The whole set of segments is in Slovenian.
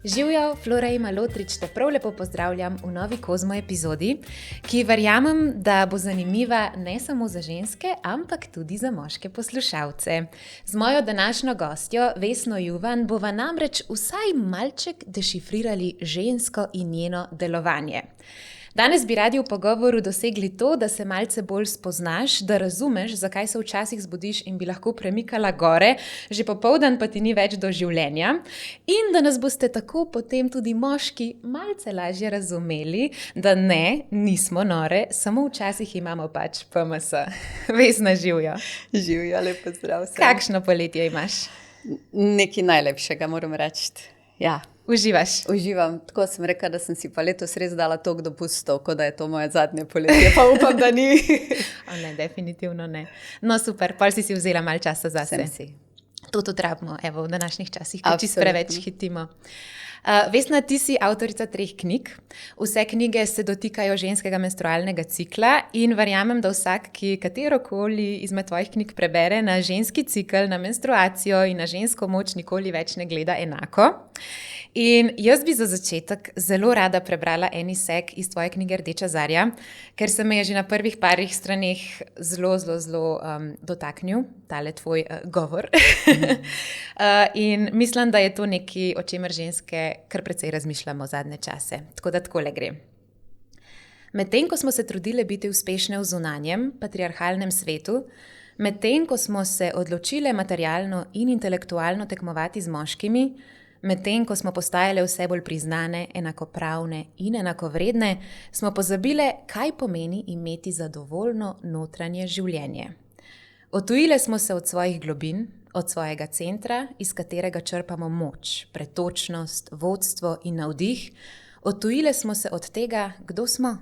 Živijo, Flora in Malotrič te prav lepo pozdravljam v novi Kozmo epizodi, ki verjamem, da bo zanimiva ne samo za ženske, ampak tudi za moške poslušalce. Z mojo današnjo gostjo, Vesno Juvan, bova namreč vsaj malček dešifrirali žensko in njeno delovanje. Danes bi radi v pogovoru dosegli to, da se malce bolj spoznaš, da razumeš, zakaj se včasih zbudiš in bi lahko premikala gore, že popoldan pa ti ni več do življenja, in da nas boste tako potem tudi moški malce lažje razumeli, da ne, nismo nore, samo včasih imamo pač PMS. Vesna, živjo. Živjo, lepo zdrav vsem. Kakšno poletje imaš? Nekaj najlepšega, moram reči. Ja. Uživaš? Uživam. Tako sem rekla, da sem si pa letos res dala toliko dopustov, kot da je to moje zadnje poletje, pa upam, da ni. Ne, definitivno ne. No super, pol si vzela malo časa zase. Sem si. To tudi rabimo, evo, v današnjih časih, ko čisto preveč hitimo. Vesna, ti si avtorica 3 knjig. Vse knjige se dotikajo ženskega menstrualnega cikla in verjamem, da vsak, ki katerokoli izmed tvojih knjig prebere, na ženski cikel, na menstruacijo in na žensko moč nikoli več ne gleda enako. In jaz bi za začetek zelo rada prebrala en izsek iz tvoje knjige Rdeča zarja, ker se me je že na prvih parih straneh zelo dotaknil, tale tvoj govor. In mislim, da je to nekaj, o čemer ženske kar precej razmišljamo zadnje čase. Tako da takole gre. Medtem, ko smo se trudile biti uspešne v zunanjem, patriarhalnem svetu, medtem, ko smo se odločile materialno in intelektualno tekmovati z moškimi, medtem, ko smo postajale vse bolj priznane, enakopravne in enakovredne, smo pozabile, kaj pomeni imeti zadovoljno notranje življenje. Odtujile smo se od svojih globin, od svojega centra, iz katerega črpamo moč, pretočnost, vodstvo in navdih. Odtujile smo se od tega, kdo smo.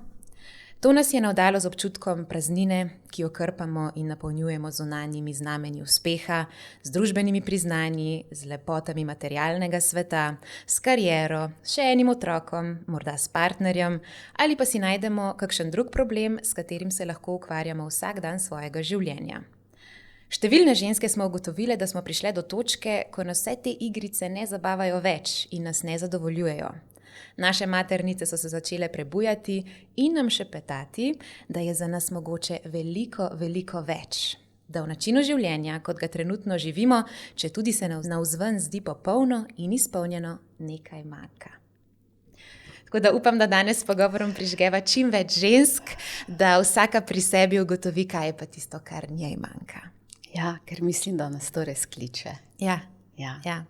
To nas je navdalo z občutkom praznine, ki jo krpamo in napolnjujemo z zunanjimi znamenji uspeha, z družbenimi priznanji, z lepotami materialnega sveta, s kariero, še enim otrokom, morda s partnerjem, ali pa si najdemo kakšen drug problem, s katerim se lahko ukvarjamo vsak dan svojega življenja. Številne ženske smo ugotovile, da smo prišle do točke, ko nas vse te igrice ne zabavajo več in nas ne zadovoljujejo. Naše maternice so se začele prebujati in nam šepetati, da je za nas mogoče veliko, veliko več. Da v načinu življenja, kot ga trenutno živimo, če tudi se navzven zdi popolno in izpolnjeno, nekaj manjka. Tako da upam, da danes s pogovorom prižgeva čim več žensk, da vsaka pri sebi ugotovi, kaj je pa tisto, kar njej manjka. Ja, ker mislim, da nas to res kliče. Ja. Ja.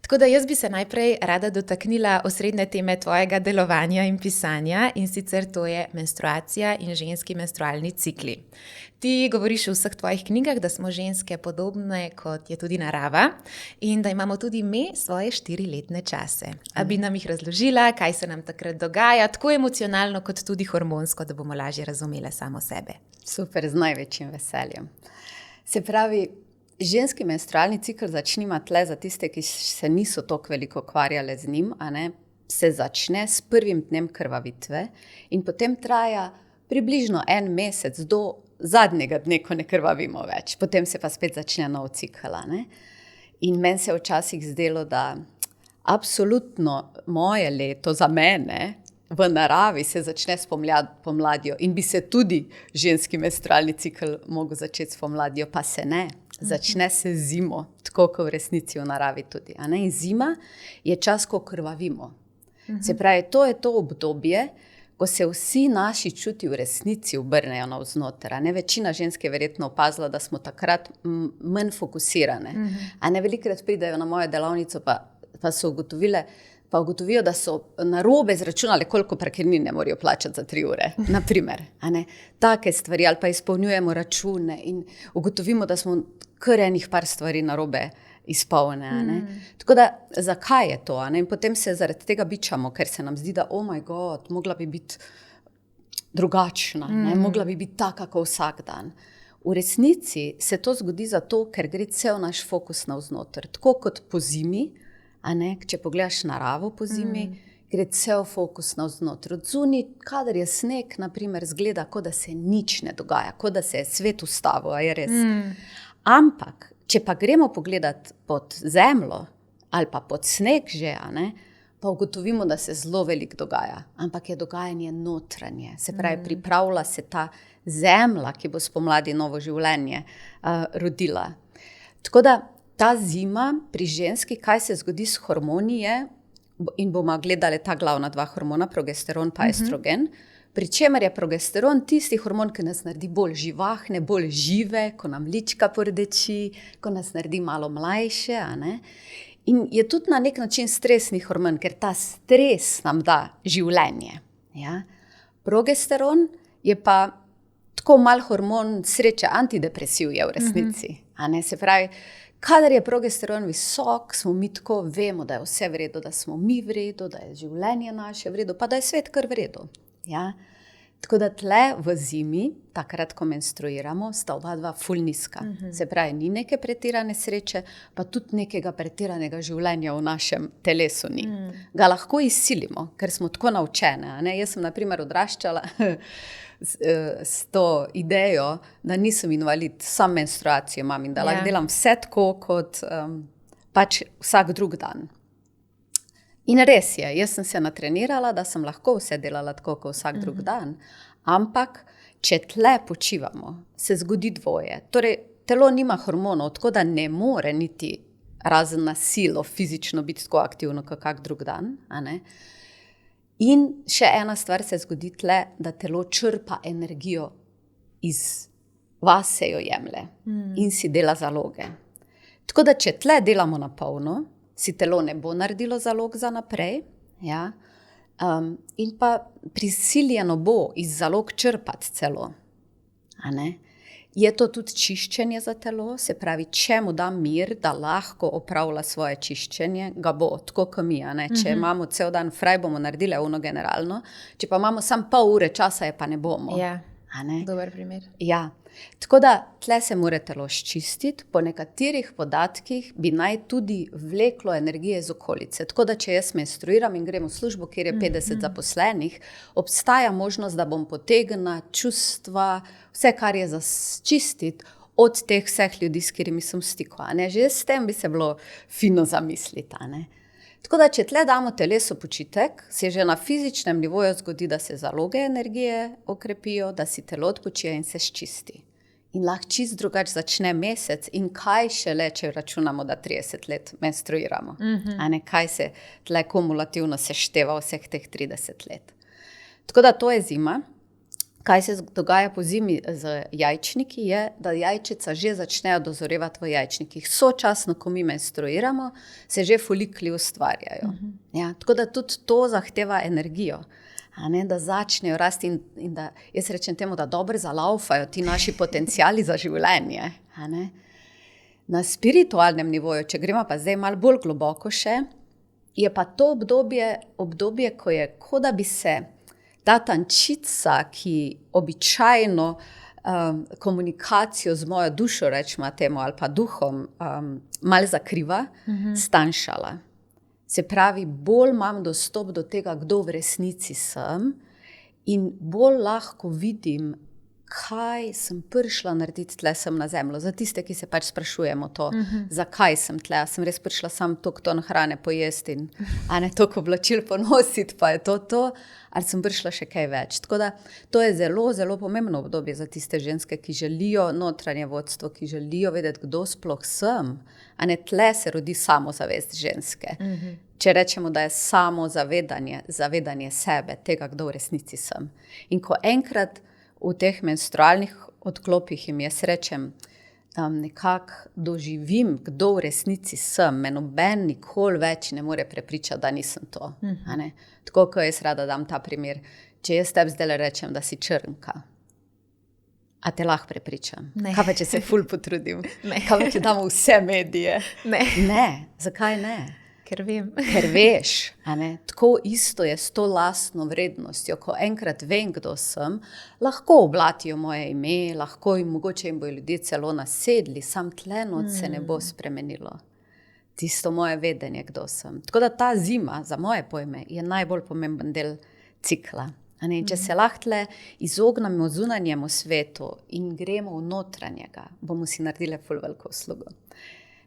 Tako da jaz bi se najprej rada dotaknila osrednje teme tvojega delovanja in pisanja, in sicer to je menstruacija in ženski menstrualni cikli. Ti govoriš v vseh tvojih knjigah, da smo ženske podobne, kot je tudi narava, in da imamo tudi mi svoje 4-letne čase. A bi nam jih razložila, kaj se nam takrat dogaja, tako emocionalno, kot tudi hormonsko, da bomo lažje razumele samo sebe. Super, z največjim veseljem. Se pravi, ženski menstrualni cikel začnimo tle za tiste, ki se niso toliko veliko ukvarjale z njim, se začne s prvim dnem krvavitve in potem traja približno 1 mesec do zadnjega dne, ko ne krvavimo več. Potem se pa spet začne nov cikel. In meni se je včasih zdelo, da absolutno moje leto za mene v naravi se začne s pomladjo in bi se tudi ženski menstrualni cikel mogel začeti s pomladjo, pa se ne. Začne se zimo, tako kot v resnici v naravi tudi. In zima je čas, ko krvavimo. Se pravi, to je to obdobje, ko se vsi naši čuti v resnici obrnejo navznoter. Večina žensk je verjetno opazila, da smo takrat manj fokusirane. Velikokrat pridejo na mojo delavnico, pa so ugotovijo, da so narobe izračunali, koliko parkirnine morajo plačati za 3 ure, na primer. Take stvari, ali pa izpolnjujemo račune in ugotovimo, da smo kar enih par stvari narobe izpolne. Tako da, zakaj je to? In potem se zaradi tega bičamo, ker se nam zdi, da oh my god, mogla bi biti drugačna, mogla bi biti taka, kot vsak dan. V resnici se to zgodi zato, ker gre cel naš fokus navznoter. Tako kot po zimi, če pogledaš naravo po zimi, gre cel fokus navznoter. Od zunaj, kadar je sneg, na primer, zgleda, kot da se nič ne dogaja, kot da se je svet ustavil, a je res. Ampak, če pa gremo pogledat pod zemljo ali pa pod sneg že, pa ugotovimo, da se zelo veliko dogaja, ampak je dogajanje notranje. Se pravi, pripravlja se ta zemlja, ki bo spomladi novo življenje rodila. Tako da ta zima pri ženski, kaj se zgodi s hormoni je, in bomo gledali ta glavna dva hormona, progesteron pa estrogen, pri čemer je progesteron tisti hormon, ki nas naredi bolj živahne, bolj žive, ko nam lička pordeči, ko nas naredi malo mlajše, a ne? In je tudi na nek način stresni hormon, ker ta stres nam da življenje. Ja? Progesteron je pa tako mal hormon sreče, antidepresiv je v resnici. A ne? Se pravi, kadar je progesteron visok, smo mi tako, vemo, da je vse v redu, da smo mi v redu, da je življenje naše v redu, pa da je svet kar v redu. Ja? Tako da tle v zimi, takrat, ko menstruiramo, sta oba dva ful nizka. Se pravi, ni neke pretirane sreče, pa tudi nekega pretiranega življenja v našem telesu ni. Ga lahko izsilimo, ker smo tako naučene. A ne? Jaz sem na primer odraščala s to idejo, da nisem invalid, sam menstruacijo imam in da lahko delam vse tako, kot pač vsak drug dan. In res je, jaz sem se natrenirala, da sem lahko vse delala tako, kot vsak drug dan, ampak če tle počivamo, se zgodi dvoje. Torej, telo nima hormonov, tako da ne more niti razen na silo fizično biti tako aktivno, kot kak drug dan. A ne? In še ena stvar se zgodi tle, da telo črpa energijo iz vase jo jemlje in si dela zaloge. Tako da, če tle delamo na polno, si telo ne bo naredilo zalog za naprej, ja? In pa prisiljeno bo iz zalog črpati celo. A ne? Je to tudi čiščenje za telo, se pravi, če mu dam mir, da lahko opravlja svoje čiščenje, ga bo, tako kot mi. A ne? Če imamo cel dan fraj, bomo naredili ono generalno, če pa imamo samo pol ure časa, je pa ne bomo. Ja, a ne? dober primer. Ja. Tako da tle se mora telo ščistiti, po nekaterih podatkih bi naj tudi vleklo energije iz okolice. Tako da, če jaz menstruiram in grem v službo, kjer je 50 zaposlenih, obstaja možnost, da bom potegnila čustva, vse, kar je za čistiti od teh vseh ljudi, s katerimi sem v stiku. Že s tem bi se bilo fino zamisliti. Tako da, če tle damo telesu počitek, se že na fizičnem nivoju zgodi, da se zaloge energije okrepijo, da si telo odpočije in se ščisti. In lahko čist drugače začne mesec in kaj šele, če računamo, da 30 let menstruiramo. A ne, kaj se tle kumulativno sešteva vseh teh 30 let. Tako da to je zima. Kaj se dogaja po zimi z jajčniki je, da jajčica že začnejo dozorevati v jajčnikih. Sočasno, ko mi menstruiramo, se že folikli ustvarjajo. Ja, tako da tudi to zahteva energijo. A ne, da začnejo rasti in da, jaz rečem temu, da dobro zalaufajo ti naši potenciali za življenje. A ne. Na spiritualnem nivoju, če gremo pa zdaj malo bolj globoko še, je pa to obdobje, ko je, kot da bi se ta tančica, ki običajno komunikacijo z mojo dušo, rečemo temu, ali pa duhom, malo zakriva, stanjšala. Se pravi, bolj imam dostop do tega, kdo v resnici sem in bolj lahko vidim, kaj sem prišla narediti tle sem na zemljo. Za tiste, ki se pač sprašujemo to, zakaj sem tle. Sem res prišla sam toliko ton hrane pojesti in toliko oblačil ponositi, pa je to, ali sem prišla še kaj več. Tako da to je zelo, zelo pomembno obdobje za tiste ženske, ki želijo notranje vodstvo, ki želijo vedeti, kdo sploh sem. Tle se rodi samozavest ženske. Če rečemo, da je zavedanje sebe, tega, kdo v resnici sem. In ko enkrat v teh menstrualnih odklopih jim jaz rečem, nekako doživim, kdo v resnici sem, me noben nikoli več ne more prepričati, da nisem to. Tako, ko jaz rada dam ta primer, če jaz tebi zdaj rečem, da si črnka, a te lahko prepričam? Ne. Kaj pa, če se ful potrudim? Ne. Kaj pa, če damo vse medije? Ne. Zakaj ne? Ker vem. Ker veš, tako isto je s to lastno vrednostjo. Ko enkrat vem, kdo sem, lahko oblatijo moje ime, lahko mogoče jim bojo ljudje celo nasedli, sam tle noč se ne bo spremenilo. Tisto moje vedenje, kdo sem. Tako da ta zima, za moje pojme, je najbolj pomemben del cikla. Če se lahko tle izognemo zunanjemu svetu in gremo v notranjega, bomo si naredili ful veliko uslugo.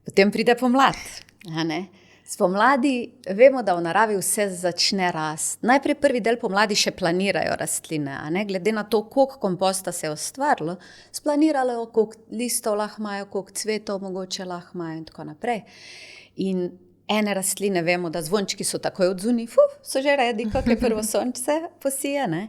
Potem pride pomlad, Spomladi vemo, da v naravi vse začne rasti. Najprej prvi del pomladi še planirajo rastline, a ne? Glede na to, koliko komposta se je ustvarilo, splanirajo, koliko listov lahko imajo, koliko cvetov mogoče lahko imajo in tako naprej. In ene rastline vemo, da zvončki so takoj odzuni, so že redi, kako je prvo sončce posije, ne?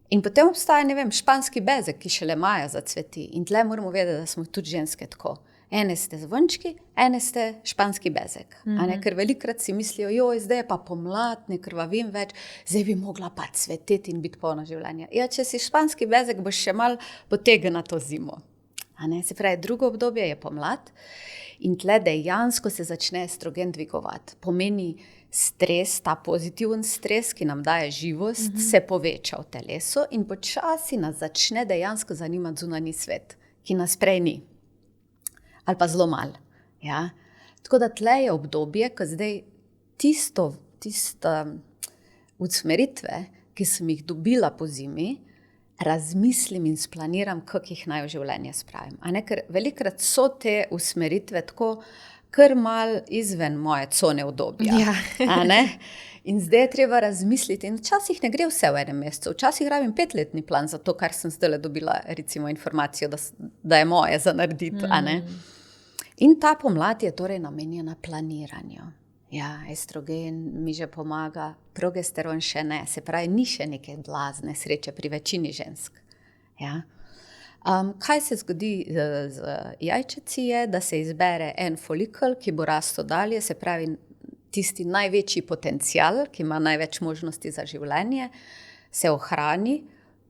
In potem obstaja, ne vem, španski bezeg, ki šele maja zacveti. In tle moramo vedeti, da smo tudi ženske tako. Ene ste zvončki, ene ste španski bezeg. A ne? Ker velikrat si mislijo, joj, zdaj je pa pomlad, ne krvavim več, zdaj bi mogla pa cveteti in biti polno življenja. Ja, če si španski bezeg, boš še mal potegnil na to zimo. A ne? Se pravi, drugo obdobje je pomlad in tle dejansko se začne estrogen dvigovati. Pomeni stres, ta pozitiven stres, ki nam daje živost, se poveča v telesu in počasi nas začne dejansko zanimati zunanji svet, ki nas prej ni. Ali pa zelo malo. Ja? Tako da tle je obdobje, ko zdaj tiste usmeritve, ki sem jih dobila po zimi, razmislim in splaniram, kako jih naj v življenje spravim. A ne? Ker velikrat so te usmeritve tako kar mal izven moje cone obdobja. Ja. A ne? In zdaj je treba razmisliti. In včasih ne gre vse v enem mesecu. Včasih rabim 5-letni plan za to, kar sem zdaj dobila, recimo informacijo, da je moje za narediti. A ne? In ta pomlad je torej namenjena planiranju. Ja, estrogen mi že pomaga, progesteron še ne. Se pravi, ni še neke blazne sreče pri večini žensk. Ja. Kaj se zgodi z jajčeci je, da se izbere en folikel, ki bo rastel dalje, se pravi tisti največji potencial, ki ima največ možnosti za življenje, se ohrani.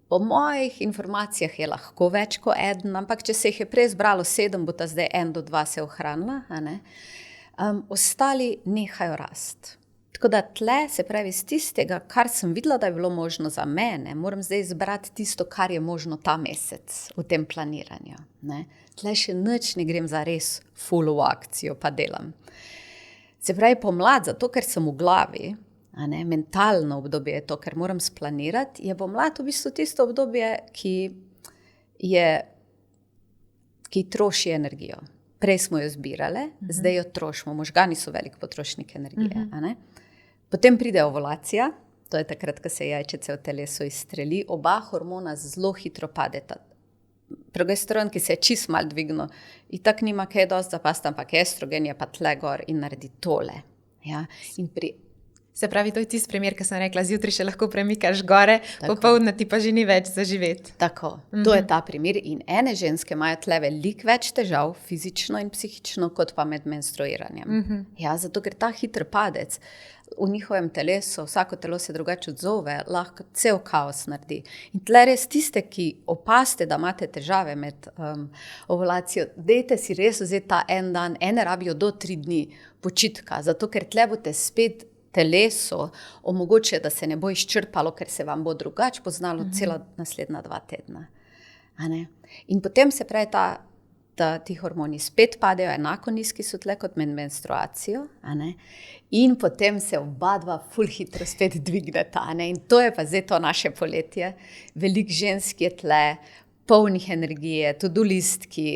Po mojih informacijah je lahko več kot eden, ampak če se jih je prej zbralo 7, bo ta zdaj 1 do 2 se ohranila. A ne? Ostali nehajo rast. Tako da tle, se pravi, z tistega, kar sem videla, da je bilo možno za mene, moram zdaj izbrati tisto, kar je možno ta mesec v tem planiranju. Ne? Tle še nič ne grem za res full v akcijo, pa delam. Se pravi, pomlad, zato ker sem v glavi, a ne, mentalno obdobje je to, ker moram splanirati, je pomlad v bistvu tisto obdobje, ki troši energijo. Prej smo jo zbirale, zdaj jo trošimo. Možgani so velik potrošnik energije. A ne? Potem pride ovulacija, to je takrat, ko se jajčece v telesu izstreli, oba hormona zelo hitro padeta. Progesteron, ki se je čist mal dvignil, itak nima kaj dosti zapasti, ampak estrogen je pa tle gor in naredi tole. Ja? In Se pravi, to je tisti primer, ki sem rekla, zjutraj še lahko premikaš gore, popoldne ti pa že ni več za živeti. Tako, to je ta primer in ene ženske imajo tle veliko več težav, fizično in psihično, kot pa med menstruiranjem. Ja, zato ker ta hiter padec v njihovem telesu, vsako telo se drugače odzove, lahko cel kaos naredi. In tle res tiste, ki opazite, da imate težave med ovulacijo, dejte si res vzeti ta en dan, ene rabijo do 3 dni počitka, zato ker tle boste spet telesu omogoče, da se ne bo izčrpalo, ker se vam bo drugače poznalo cela naslednja 2 tedna. A ne? In potem se pravi, ti hormoni spet padejo, enako nizki so tle kot med menstruacijo, a ne? In potem se oba dva ful hitro spet dvigneta. A ne? In to je pa zdaj to naše poletje. Veliko žensk je tle, polnih energije, to-do listki,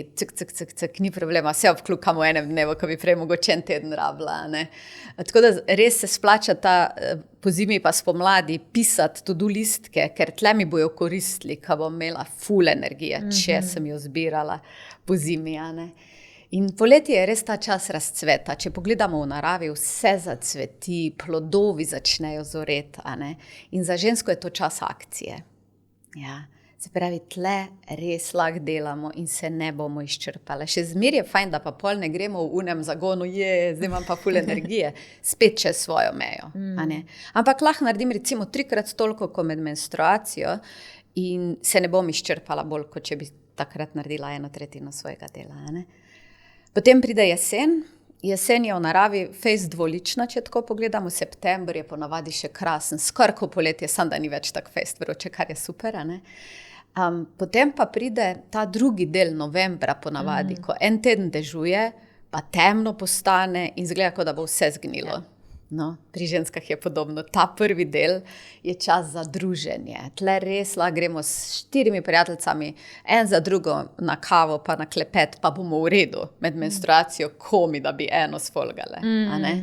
ni problema, vse obklukamo v enem dnevu, ko bi prej mogoče en teden rabila. Ne? Tako da res se splača po zimi pa spomladi pisati to-do listke, ker tle mi bojo koristili, ko bom imela ful energije, če sem jo zbirala po zimi. Ne? In poletje je res ta čas razcveta. Če pogledamo v naravi, vse zacveti, plodovi začnejo zoreti. In za žensko je to čas akcije. Ja. Se pravi, tle res lahko delamo in se ne bomo izčrpali. Še zmeraj je fajn, da pa pol ne gremo v unem zagonu, zdaj imam pa ful energije, spet čez svojo mejo. A ne? Ampak lahko naredim recimo 3-krat toliko kot med menstruacijo in se ne bom izčrpala bolj, kot če bi takrat naredila 1/3 svojega dela. A ne? Potem pride jesen. Jesen je v naravi fejst dvolična, če tako pogledamo. September je ponavadi še krasen, skoraj kot poletje, samo da ni več tako fejst vroče, kar je super. A ne? Potem pa pride ta drugi del novembra ponavadi, ko en teden dežuje, pa temno postane in izgleda, kot da bo vse zgnilo. No, pri ženskah je podobno. Ta prvi del je čas za druženje. Tle res lahko gremo s 4 prijateljicami, en za drugo na kavo, pa na klepet, pa bomo v redu med menstruacijo komi, da bi eno sfolgale. A ne?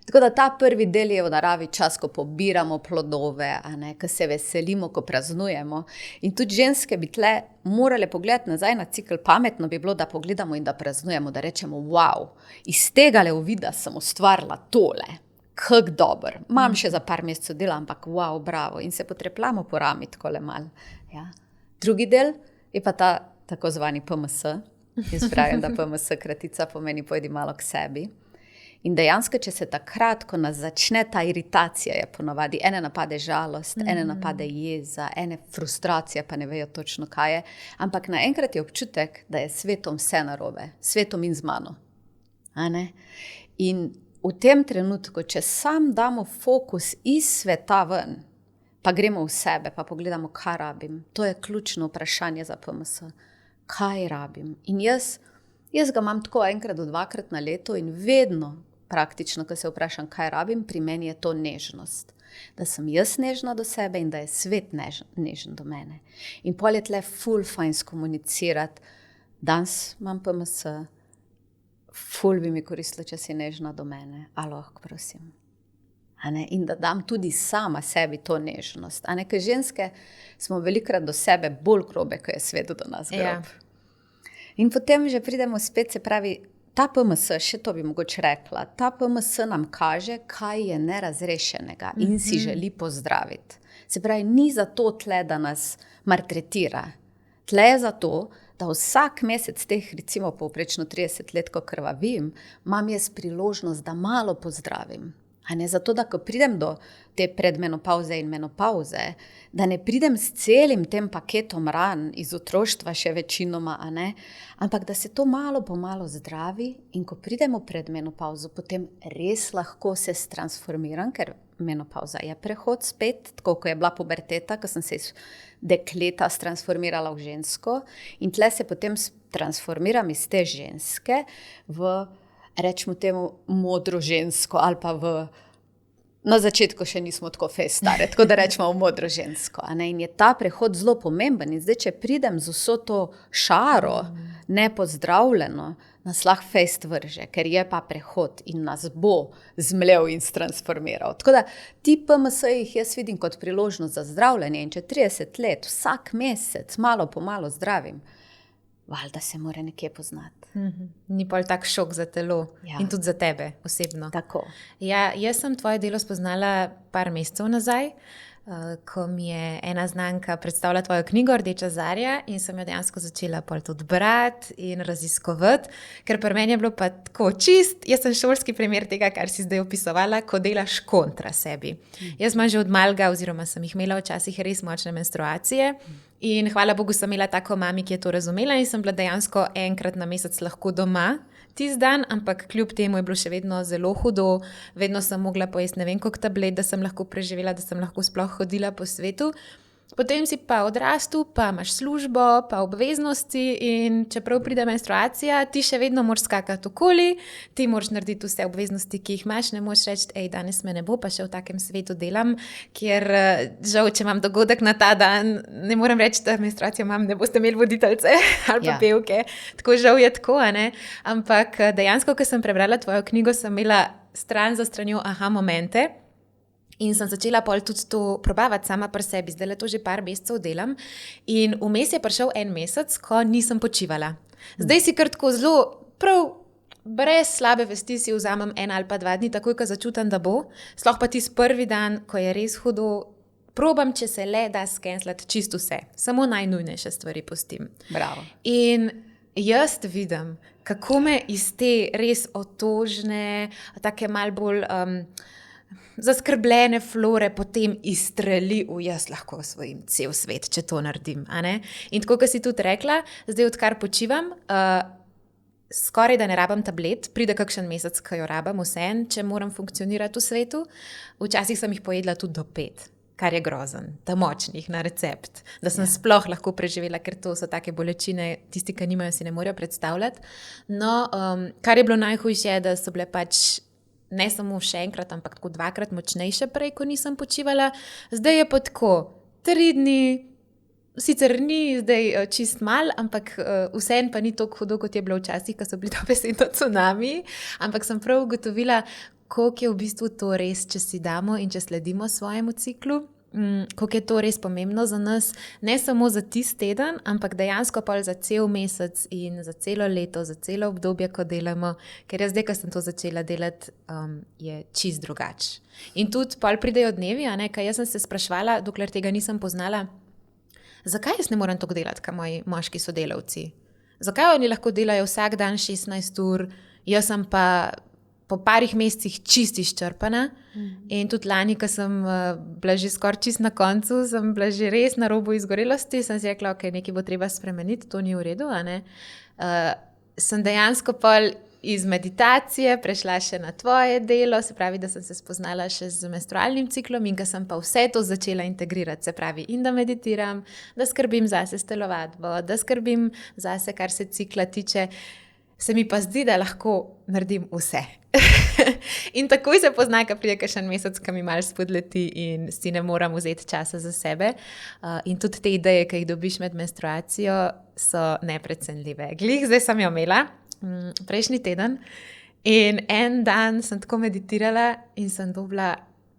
Tako da ta prvi del je v naravi čas, ko pobiramo plodove, ko se veselimo, ko praznujemo. In tudi ženske bi tle morale pogledati nazaj na cikl. Pametno bi bilo, da pogledamo in da praznujemo, da rečemo, wow, iz tega uvida sem ustvarila tole. Kako dober. Imam še za par mesecev dela, ampak wow, bravo. In se potrepljamo po rami takole mal. Ja. Drugi del je pa ta tako zvani PMS. Jaz pravim, da PMS kratica pomeni pojdi malo k sebi. In dejansko, če se takrat, ko nas začne ta iritacija, je ponovadi, ene napade žalost, ene napade jeza, ene frustracija, pa ne vejo točno, kaj je. Ampak naenkrat je občutek, da je svetom vse narobe. Svetom in z mano. In v tem trenutku, če sam damo fokus iz sveta ven, pa gremo v sebe, pa pogledamo, kaj rabim. To je ključno vprašanje za PMS. Kaj rabim? In jaz ga imam tako enkrat do dvakrat na leto in vedno, praktično, ko se vprašam, kaj rabim, pri meni je to nežnost. Da sem jaz nežna do sebe in da je svet nežen do mene. In pol je tle ful fajn skomunicirati. Danes imam PMS, ful bi mi koristilo, če si nežna do mene. A lahko, prosim. In da dam tudi sama sebi to nežnost. Ker ženske smo velikrat do sebe bolj grobe, ko je svet do nas grob. In potem že pridemo spet, se pravi, ta PMS, še to bi mogoče rekla, ta PMS nam kaže, kaj je nerazrešenega in si želi pozdraviti. Se pravi, ni zato tle, da nas maltretira. Tle je zato, da vsak mesec teh, recimo povprečno 30 let, ko krvavim, imam jaz priložnost, da malo pozdravim. Zato, da ko pridem do te predmenopauze in menopauze, da ne pridem s celim tem paketom ran iz otroštva še večinoma, ampak da se to malo po malo zdravi in ko pridemo pred menopauzo, potem res lahko se transformiram, ker menopauza je prehod spet, tako ko je bila puberteta, ko sem se iz dekleta transformirala v žensko in tle se potem transformiram iz te ženske v, rečemo temu, modro žensko ali pa na začetku še nismo tako fejst stare, tako da rečemo v modro žensko. In je ta prehod zelo pomemben. In zdaj, če pridem z vso to šaro, nepozdravljeno, nas lahko fejst vrže, ker je pa prehod in nas bo zmlel in transformiral. Tako da ti PMS-jih jaz vidim kot priložnost za zdravljenje in če 30 let, vsak mesec, malo po malo zdravim, valjda se mora nekje poznati. Ni pol tak šok za telo in tudi za tebe osebno. Tako. Ja, jaz sem tvoje delo spoznala par mesecev nazaj, ko mi je ena znanka predstavila tvojo knjigo Rdeča zarja in sem jo dejansko začela pol tudi brati in raziskovati, ker pri meni je bilo pa tako čist, jaz sem šolski primer tega, kar si zdaj opisovala, ko delaš kontra sebi. Jaz imam že od malega, oziroma sem jih imela včasih res močne menstruacije in hvala Bogu sem imela tako mami, ki je to razumela in sem bila dejansko enkrat na mesec lahko doma tisti dan, ampak kljub temu je bilo še vedno zelo hudo, vedno sem mogla pojesti ne vem koliko tablet, da sem lahko preživela, da sem lahko sploh hodila po svetu. Potem si pa odrastel, pa imaš službo, pa obveznosti in čeprav pride menstruacija, ti še vedno moraš skakati okoli, ti moraš narediti vse obveznosti, ki jih imaš, ne moraš reči, danes me ne bo, pa še v takem svetu delam, kjer žal, če imam dogodek na ta dan, ne morem reči, da menstruacijo imam, ne boste imeli voditeljce ali pa pevke, tako žal je tako, ampak dejansko, ko sem prebrala tvojo knjigo, sem imela stran za stranjo aha momente, in sem začela pol tudi to probavati sama pri sebi. Zdaj le to že par mesecev delam. In vmes je prišel en mesec, ko nisem počivala. Zdaj si kar tako zelo, prav brez slabe vesti si vzamem 1 ali pa 2 dni, takoj, ko začutam, da bo. Sploh pa tisti prvi dan, ko je res hudo, probam, če se le da skenslati čisto vse. Samo najnujnejše stvari pustim. Bravo. In jaz vidim, kako me iz te res otožne, take mal bolj zaskrbljene flore potem izstreli v jaz lahko osvojim cel svet, če to naredim. In tako, kot si tudi rekla, zdaj odkar počivam, skoraj da ne rabam tablet, pride kakšen mesec, ko jo rabam vseeno, če moram funkcionirati v svetu. Včasih sem jih pojedla tudi do 5, kar je grozen, ta močnih na recept, da sem sploh lahko preživela, ker to so take bolečine, tisti, ki nimajo, si ne morejo predstavljati. No, kar je bilo najhujše, da so bile pač ne samo še enkrat, ampak tako 2-krat močnejše prej, ko nisem počivala. Zdaj je pa tako 3 dni, sicer ni zdaj čist mal, ampak vseeno pa ni tako hudo, kot je bilo včasih, ko so bili dobesedno cunami, ampak sem prav ugotovila, koliko je v bistvu to res, če si damo in če sledimo svojemu ciklu, koliko je to res pomembno za nas, ne samo za tisti teden, ampak dejansko pa za cel mesec in za celo leto, za celo obdobje, ko delamo, ker jaz zdaj, ko sem to začela delati, je čist drugače. In tudi pol pridejo dnevi, kaj jaz sem se sprašvala, dokler tega nisem poznala, zakaj jaz ne morem tako delati, kot moji moški sodelavci? Zakaj oni lahko delajo vsak dan 16 ur, jaz sem pa po parih mesecih čist izčrpana. In tudi lani, ko sem bila že skoraj čist na koncu, sem bila že res na robu izgorelosti, sem si rekla, ok, nekaj bo treba spremeniti, to ni v redu. Sem dejansko pol iz meditacije prešla še na tvoje delo, se pravi, da sem se spoznala še z menstrualnim ciklom in ko sem pa vse to začela integrirati, se pravi, in da meditiram, da skrbim zase s telovadbo, da skrbim zase, kar se cikla tiče, se mi pa zdi, da lahko naredim vse. In takoj se pozna, ko pride kakšen mesec, ko mi malo spodleti in si ne moram vzeti časa za sebe. In tudi te ideje, ki jih dobiš med menstruacijo, so neprecenljive. Glih, zdaj sem jo imela, prejšnji teden, in en dan sem tako meditirala in sem dobila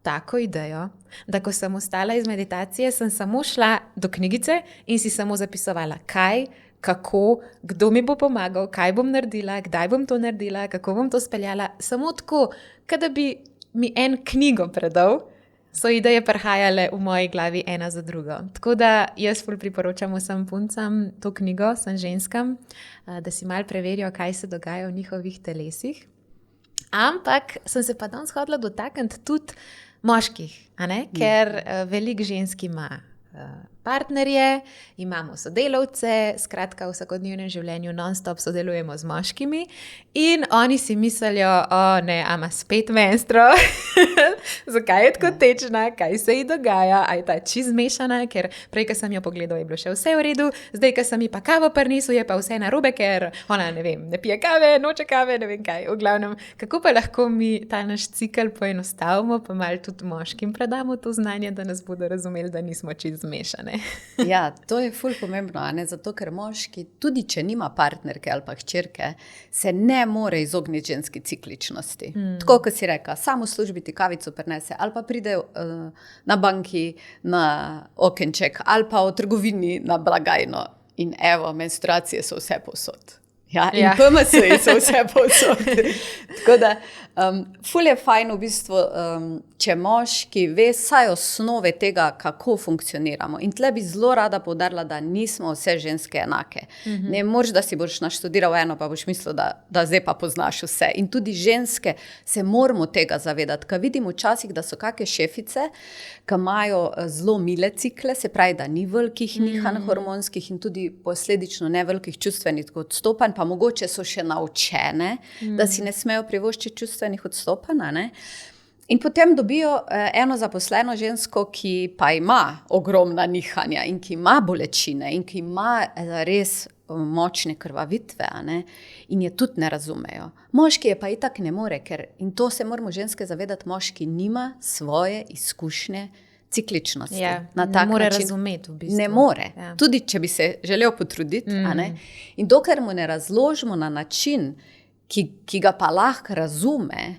tako idejo, da ko sem ostala iz meditacije, sem samo šla do knjigice in si samo zapisovala, kaj, kako, kdo mi bo pomagal, kaj bom naredila, kdaj bom to naredila, kako bom to speljala. Samo tako, kada bi mi en knjigo predal, so ideje prihajale v moji glavi ena za drugo. Tako da jaz priporočam vsem puncam to knjigo, vsem ženskam, da si malo preverijo, kaj se dogaja v njihovih telesih. Ampak sem se pa danes hodila dotakniti tudi moških, ker veliko žensk ima partnerje, imamo sodelavce, skratka v vsakodnevnem življenju non-stop sodelujemo z moškimi in oni si mislijo, ne, ama spet menstro, zakaj je tako tečna, kaj se ji dogaja, a je ta čisto zmešana, ker prej, ko sem jo pogledala, je bilo še vse v redu, zdaj, ko sem ji pa kavo prinesel, je pa vse narobe, ker ona, ne vem, ne pije kave, noče kave, ne vem kaj. V glavnem, kako pa lahko mi ta naš cikel poenostavimo, pa malo tudi moškim predamo to znanje, da nas bodo razumeli, da nismo čisto zmešane. Ja, to je ful pomembno, zato ker moški, tudi če nima partnerke ali pa hčerke, se ne more izogniti ženski cikličnosti. Tako, kot si reka, samo v službi ti kavico prinese ali pa pride na banki na okenček ali pa v trgovini na blagajno in evo, menstruacije so vse povsod. Ja, in PMS-ji so vse povsod. Tako da, ful je fajn v bistvu, če moški ve saj osnove tega, kako funkcioniramo. In tle bi zelo rada poudarila, da nismo vse ženske enake. Ne moreš, da si boš naštudiral eno, pa boš mislil, da zdaj pa poznaš vse. In tudi ženske se moramo tega zavedati. Ko vidim včasih, da so kakšne šefice, ki imajo zelo mile cikle, se pravi, da ni velikih nihanj hormonskih in tudi posledično ne velikih čustvenih odstopanj, pa mogoče so še naučene, da si ne smejo privoščiti čustvenih odstopanj, ne? In potem dobijo eno zaposleno žensko, ki pa ima ogromna nihanja in ki ima bolečine in ki ima res močne krvavitve, ne? In je tudi ne razumejo. Moški je pa itak ne more, ker, in to se moramo ženske zavedati, moški nima svoje izkušnje cikličnosti. Ja, ne more razumeti v bistvu. Ne more, tudi če bi se želel potruditi. In dokler mu ne razložimo na način, ki ga pa lahko razume,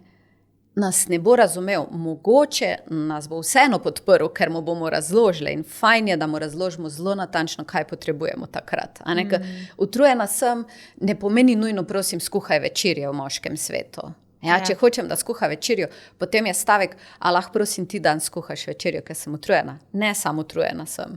nas ne bo razumel. Mogoče nas bo vseeno podprl, ker mu bomo razložili in fajn je, da mu razložimo zelo natančno, kaj potrebujemo takrat. Utrujena sem, ne pomeni nujno, prosim, skuhaj večerje v moškem svetu. Ja, če hočem, da skuha večerjo, potem je stavek, a lahko prosim ti dan skuhaš večerjo, ker sem utrujena. Ne, samo utrujena sem.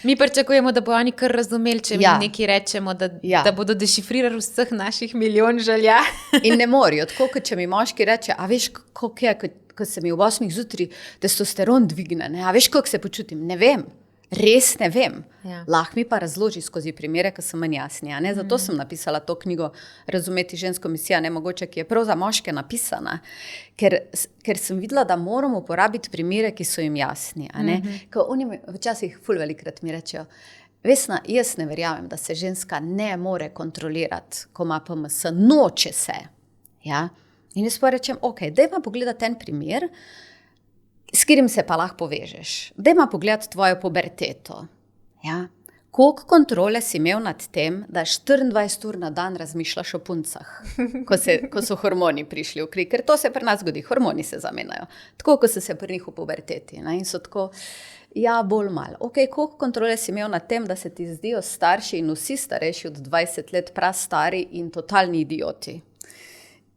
Mi pričakujemo, da bo oni kar razumeli, če mi nekaj rečemo, da bodo dešifrirali vseh naših milijon želja. In ne morajo, tako kot če mi moški reče, a veš, kako je, ko se mi v 8 zjutraj testosteron dvigne, a veš, kako se počutim, ne vem. Res ne vem. Lahko mi pa razloži skozi primere, ki so manj jasni. Zato sem napisala to knjigo Razumeti žensko misijo, nemogoče, ki je prav za moške napisana. Ker sem videla, da moramo uporabiti primere, ki so jim jasni. Ker oni včasih ful velikrat mi rečejo, Vesna, jaz ne verjamem, da se ženska ne more kontrolirati, ko ima PMS, noče se. Ja? In jaz pa rečem, ok, dajmo pogledati en primer, s katerim se pa lahko povežeš. Dajmo pogledati tvojo puberteto. Ja? koliko kontrole si imel nad tem, da 24 ur na dan razmišljaš o puncah, ko so hormoni prišli v kri, ker to se pri nas zgodi, hormoni se zamenjajo, tako kot so se pri njih v puberteti, ne? In so tako, ja, bolj malo. Koliko kontrole si imel nad tem, da se ti zdijo starši in vsi starejši od 20 let prastari in totalni idioti?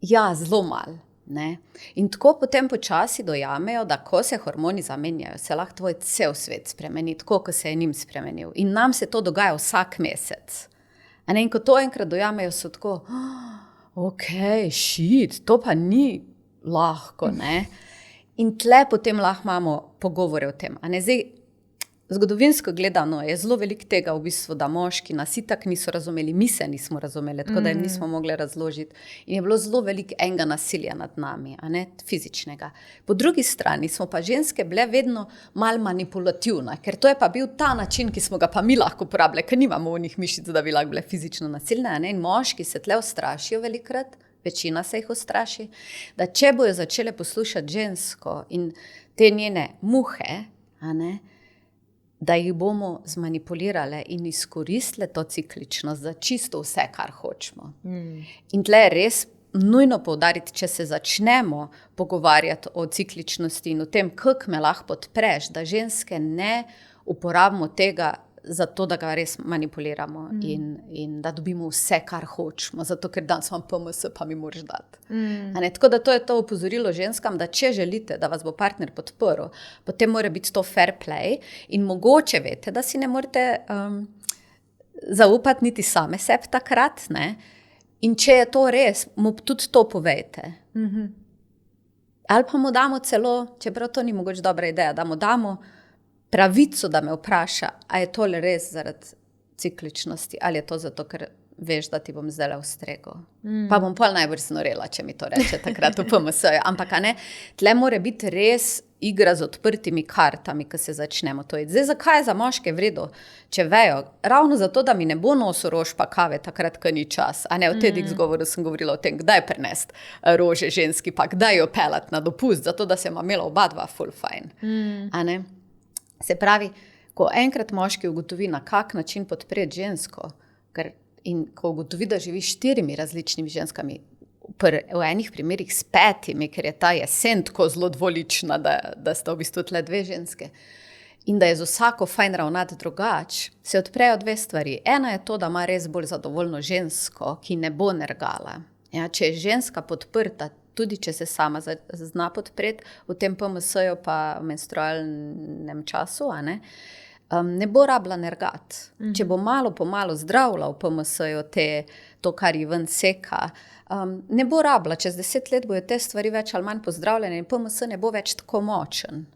Ja, zelo malo. Ne? In tako potem počasi dojamejo, da ko se hormoni zamenjajo, se lahko tvoj cel svet spremeni, tako kot se je njim spremenil. In nam se to dogaja vsak mesec. In ko to enkrat dojamejo, so tako, to pa ni lahko. Ne? In tle potem lahko imamo pogovore o tem. Zdaj, zgodovinsko gledano je zelo veliko tega v bistvu, da moški nas itak niso razumeli, mi se nismo razumeli, tako da jim nismo mogli razložiti. In je bilo zelo veliko enega nasilja nad nami, fizičnega. Po drugi strani smo pa ženske bile vedno malo manipulativne, ker to je pa bil ta način, ki smo ga pa mi lahko uporabljali, ker nimamo onih mišic, da bi lahko bile fizično nasilne. In moški se tle ustrašijo velikrat, večina se jih ustraši, da če bojo začele poslušati žensko in te njene muhe, da jih bomo zmanipulirale in izkoristile to cikličnost za čisto vse, kar hočemo. In tle je res nujno poudariti, če se začnemo pogovarjati o cikličnosti in o tem, kako me lahko podpreš, da ženske ne uporabimo tega zato, da ga res manipuliramo in da dobimo vse, kar hočemo, zato ker danes imam PMS, pa mi moraš dati. Tako da to je to opozorilo ženskam, da če želite, da vas bo partner podprl, potem mora biti to fair play in mogoče veste, da si ne morete zaupati niti same sebi takrat, ne? In če je to res, mu tudi to povejte. Ali pa mu damo celo, čeprav to ni mogoče dobra ideja, da mu damo pravico, da me vpraša, a je tole res zaradi cikličnosti, ali je to zato, ker veš, da ti bom zdajle ustregel. Pa bom pol najbolj znorela, če mi to reče takrat v PMS-ju. Ampak tle mora biti res igra z odprtimi kartami, ko se začnemo to jeti. Zdaj, zakaj je za moške vredo, če vejo? Ravno zato, da mi ne bo nosil rož pa kave takrat, ko ni čas. V TEDx govoru sem govorila o tem, kdaj prinesti rože ženski, pa kdaj jo pelati na dopust, zato da se ima imela oba dva full fajn. Se pravi, ko enkrat moški ugotovi, na kak način podpreti žensko, in ko ugotovi, da živi 4 različnimi ženskami, v enih primerih s 5, ker je ta jesen tako zelo dvolična, da sta v bistvu tle 2 ženske, in da je z vsako fajn ravnati drugače, se odprejo 2 stvari. Ena je to, da ima res bolj zadovoljno žensko, ki ne bo nergala. Če je ženska podprta, tudi če se sama zna podpreti v tem PMS-ju pa v menstrualnem času, ne bo rabila nergati. Če bo malo po malo zdravila v PMS-ju to, kar ji ven seka, ne bo rabila. Čez 10 let bojo te stvari več ali manj pozdravljene in PMS ne bo več tako močen.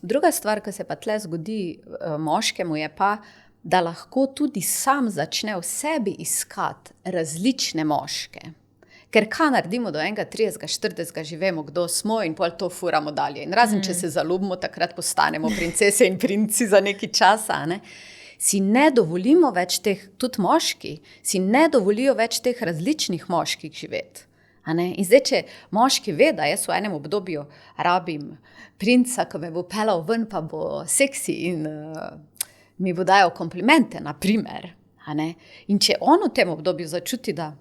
Druga stvar, ki se pa tle zgodi moškemu, je pa, da lahko tudi sam začne v sebi iskati različne moške. Ker kaj naredimo do 30, 40, že vemo, kdo smo in pol to furamo dalje. In razen, če se zaljubimo, takrat postanemo princese in princi za nekaj časa. Si ne dovolimo več teh, tudi moški, si ne dovolijo več teh različnih moških živeti. In zdaj, če moški ve, da jaz v enem obdobju rabim princa, ki me bo pelal ven, pa bo seksi in mi bo dajal komplimente, na primer. In če on v tem obdobju začuti, da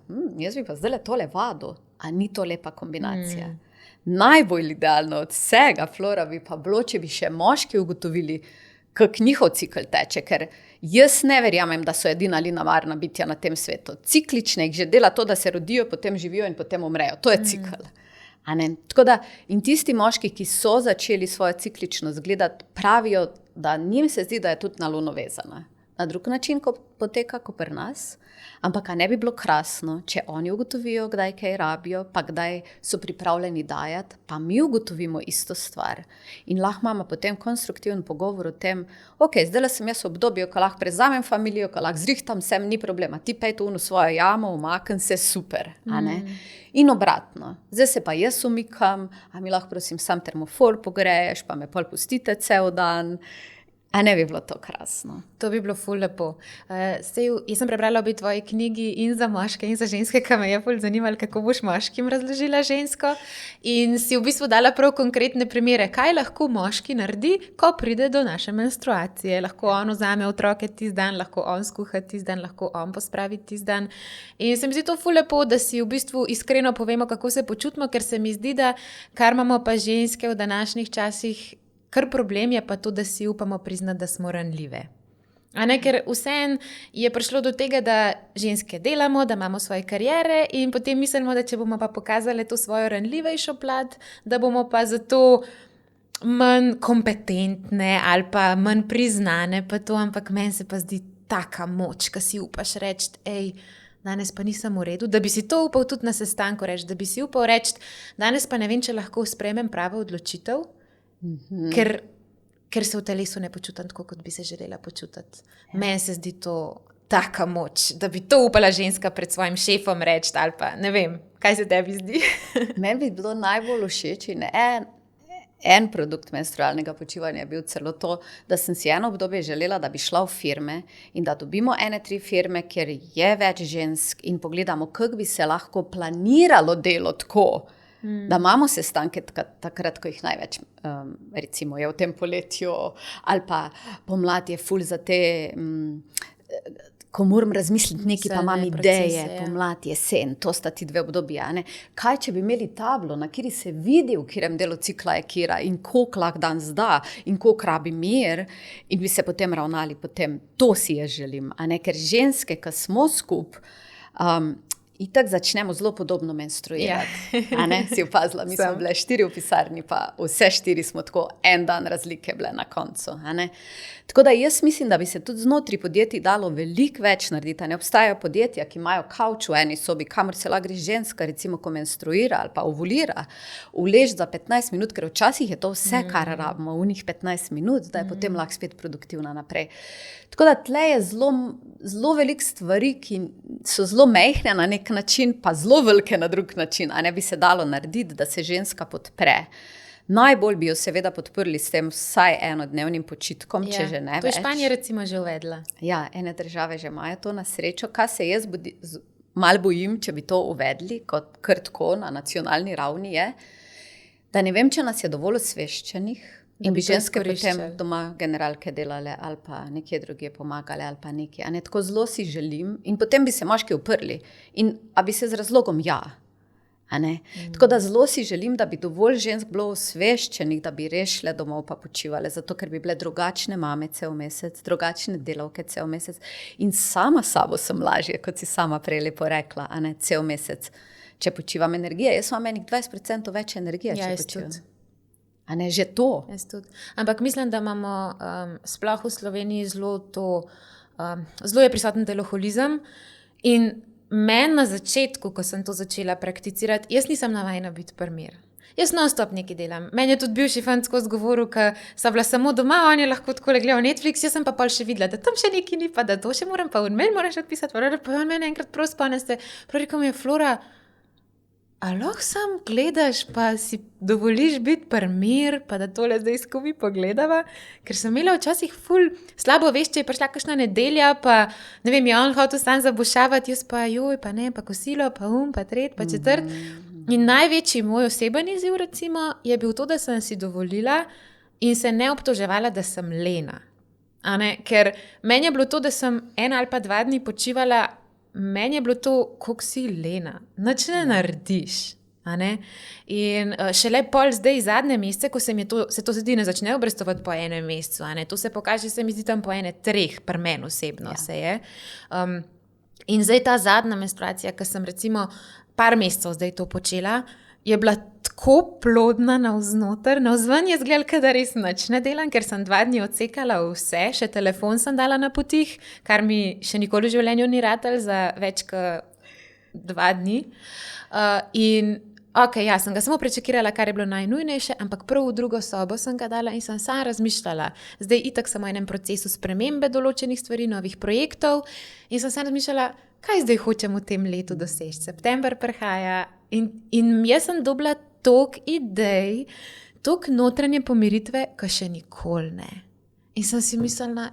jaz bi pa zdaj tole vadil, a ni to lepa kombinacija. Najbolj idealno od vsega, Flora, bi pa bilo, če bi še moški ugotovili, kak njihov cikl teče, ker jaz ne verjamem, da so edina linearna bitja na tem svetu. Ciklične jih že dela to, da se rodijo, potem živijo in potem umrejo. To je cikl. Tako da, in tisti moški, ki so začeli svojo cikličnost gledati, pravijo, da njim se zdi, da je tudi na luno vezana. Na drug način, ko poteka, kot pri nas, ampak ne bi bilo krasno, če oni ugotovijo, kdaj kaj rabijo, pa kdaj so pripravljeni dajati, pa mi ugotovimo isto stvar. In lahko imamo potem konstruktiven pogovor o tem, zdaj sem jaz v obdobju, ko lahko prezamem familijo, ko lahko zrihtam sem, ni problema, ti pej to v svojo jamo, umaknem se, super. In obratno, zdaj se pa jaz umikam, a mi lahko prosim sam termofor pogreješ, pa me pol pustite cel dan. A ne bi bilo to krasno? To bi bilo ful lepo. Jaz sem prebrala obi tvoji knjigi in za moške in za ženske, ki me je ful zanimalo, kako boš moškim razložila žensko. In si v bistvu dala prav konkretne primere, kaj lahko moški naredi, ko pride do naše menstruacije. Lahko on vzame otroke tisti dan, lahko on skuha tisti dan, lahko on pospravi tisti dan. In se mi zdi to ful lepo, da si v bistvu iskreno povemo, kako se počutimo, ker se mi zdi, da kar imamo pa ženske v današnjih časih, kar problem je pa to, da si upamo priznati, da smo ranljive. Ker vseeno je prišlo do tega, da ženske delamo, da imamo svoje kariere in potem mislimo, da če bomo pa pokazali to svojo ranljivejšo plat, da bomo pa zato manj kompetentne ali pa manj priznane, pa to, ampak meni se pa zdi taka moč, ko si upaš reči, danes pa nisem v redu, da bi si to upal tudi na sestanku reči, da bi si upal reči, danes pa ne vem, če lahko sprejmem pravo odločitev, ker se v telesu ne počutim tako, kot bi se želela počutiti. Meni se zdi to taka moč, da bi to upala ženska pred svojim šefom reči, ali pa ne vem, kaj se tebi zdi. Meni bi bilo najbolj všeč in en produkt menstrualnega počivanja je bil celo to, da sem si eno obdobje želela, da bi šla v firme in da dobimo 3 firme, kjer je več žensk in pogledamo, kako bi se lahko planiralo delo tako, da imamo sestanke takrat, ko jih največ, recimo je v tem poletju, ali pa pomlad je ful za te, ko moram razmisliti nekaj, pa imam ideje, pomlad, jesen, to sta ti 2 obdobja. Kaj, če bi imeli tablo, na kateri se vidi, v katerem delu cikla je kira in koliko lahko dan zda in koliko rabi mir in bi se potem ravnali potem. To si jaz želim, ker ženske, ki smo skupaj, itak začnemo zelo podobno menstruirati. Si opazila, mi smo bile 4 v pisarni, pa vse 4 smo tako en dan razlike bile na koncu. Tako da jaz mislim, da bi se tudi znotraj podjetij dalo veliko več narediti. Ne obstajajo podjetja, ki imajo kavč v eni sobi, kamor se lahko gre ženska, recimo, ko menstruira ali pa ovulira, ulež za 15 minut, ker včasih je to vse, kar rabimo, v njih 15 minut, da je potem lahko spet produktivna naprej. Tako da tle je zelo veliko stvari, ki so zelo mehne na nek način, pa zelo velike na drug način, a ne bi se dalo narediti, da se ženska podpre. Najbolj bi jo seveda podprli s tem vsaj enodnevnim počitkom, če že ne več. To je Španija recimo že uvedla. Ja, ene države že imajo to na srečo. Kaj se jaz malo bojim, če bi to uvedli, kot kar tako na nacionalni ravni je, da ne vem, če nas je dovolj osveščenih, in bi ženske potem doma generalke delale ali pa nekje drugje pomagale ali pa nekje. Tako zelo si želim in potem bi se moški uprli. A bi se z razlogom Tako da zelo si želim, da bi dovolj žensk bilo osveščenih, da bi rešile domov pa počivale, zato ker bi bile drugačne mame cel mesec, drugačne delavke cel mesec in sama sabo sem lažje, kot si sama prej lepo rekla, cel mesec. Če počivam energije, jaz imam 20% več energije, če počivam. Že to. Ampak mislim, da imamo sploh v Sloveniji zelo je prisoten deloholizem in meni na začetku, ko sem to začela prakticirati, jaz nisem navajena biti primer. Jaz non-stop nekaj delam. Meni je tudi bivši fant skozi govoril, ker sem bila samo doma, on je lahko tako gledal Netflix, jaz sem pa pol še videla, da tam še nekaj ni, pa da to še moram, pa meni moram še odpisati, pa on meni enkrat prav spomnite, prav rekel mi je, Flora, a lahko sam gledaš, pa si dovoliš biti primer, pa da tole zdaj skupaj pogledava, ker sem imela včasih ful slabo vest, če je prišla kakšna nedelja, pa ne vem, je on hotel sam zabušavati, jaz pa pa ne, pa kosilo, pa pa tret, pa četrt. In največji moj oseben izziv recimo je bil to, da sem si dovolila in se ne obtoževala, da sem lena. Ker meni je bilo to, da sem 1 ali pa 2 dni počivala, meni je bilo to, koliko si lena, nič ne narediš. In šele pol zdaj zadnje mesece, ko se to zdi, ne začne obrestovati po 1 mesecu. To se pokaže, se mi zdi tam po 3, pri meni osebno se je. In zdaj ta zadnja menstruacija, ko sem recimo par mesecev zdaj to počela, je bila tako plodna navznoter, navzven je izgledala, da res nič ne delam, ker sem 2 dni odsekala vse, še telefon sem dala na potih, kar mi še nikoli v življenju ni ratalo za več kot 2 dni. Sem ga samo prečekirala, kar je bilo najnujnejše, ampak prav v drugo sobo sem ga dala in sem sama razmišljala. Zdaj itak sem v enem procesu spremembe določenih stvari, novih projektov in sem sama razmišljala, kaj zdaj hočem v tem letu doseči. September prihaja in jaz sem dobila toliko idej, toliko notranje pomiritve, ko še nikoli ne. In sem si mislila,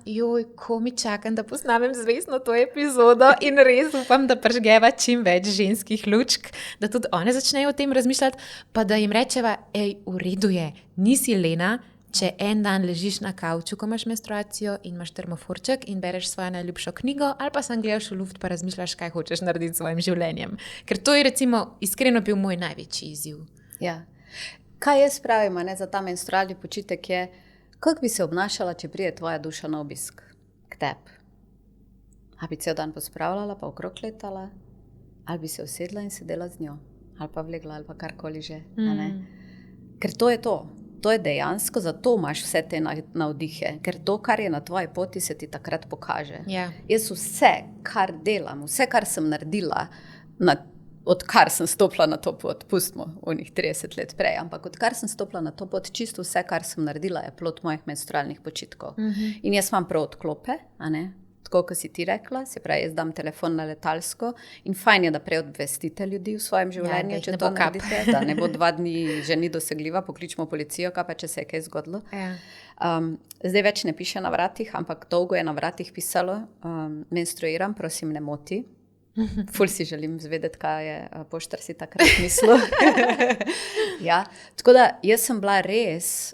ko mi čakam, da posnamem zvestno to epizodo in res upam, da pržgeva čim več ženskih lučk, da tudi one začnejo o tem razmišljati, pa da jim rečeva, v redu je, nisi lena, če en dan ležiš na kavču, ko imaš menstruacijo in imaš termoforček in bereš svojo najljubšo knjigo, ali pa sam gledaš v luft pa razmišljaš, kaj hočeš narediti s svojim življenjem. Ker to je recimo iskreno bil moj največji izziv. Ja. Kaj jaz pravim, za ta menstrualni počitek je, kako bi se obnašala, če prije tvoja duša na obisk k tebi? A bi cel dan pospravljala, pa okrog letala? Ali bi se usedla in sedela z njo? Ali pa vlegla, ali pa karkoli že? Ker to je to. To je dejansko, zato imaš vse te navdihe. Ker to, kar je na tvoji poti, se ti takrat pokaže. Ja. Jaz vse, kar delam, vse, kar sem naredila, odkar sem stopila na to pot, pustimo onih 30 let prej, ampak odkar sem stopila na to pot, čisto vse, kar sem naredila, je plod mojih menstrualnih počitkov. In jaz imam prav odklope, tako, kot si ti rekla, se pravi, jaz dam telefon na letalsko in fajn je, da prej obvestite ljudi v svojem življenju, če to naredite, da ne bo 2 dni že ni dosegljiva, pokličimo policijo, kaj pa če se je kaj zgodilo. Zdaj več ne piše na vratih, ampak dolgo je na vratih pisalo, menstruiram, prosim, ne moti. Ful si želim zvedeti, kaj je poštar si takrat mislil. Ja. Tako da jaz sem bila res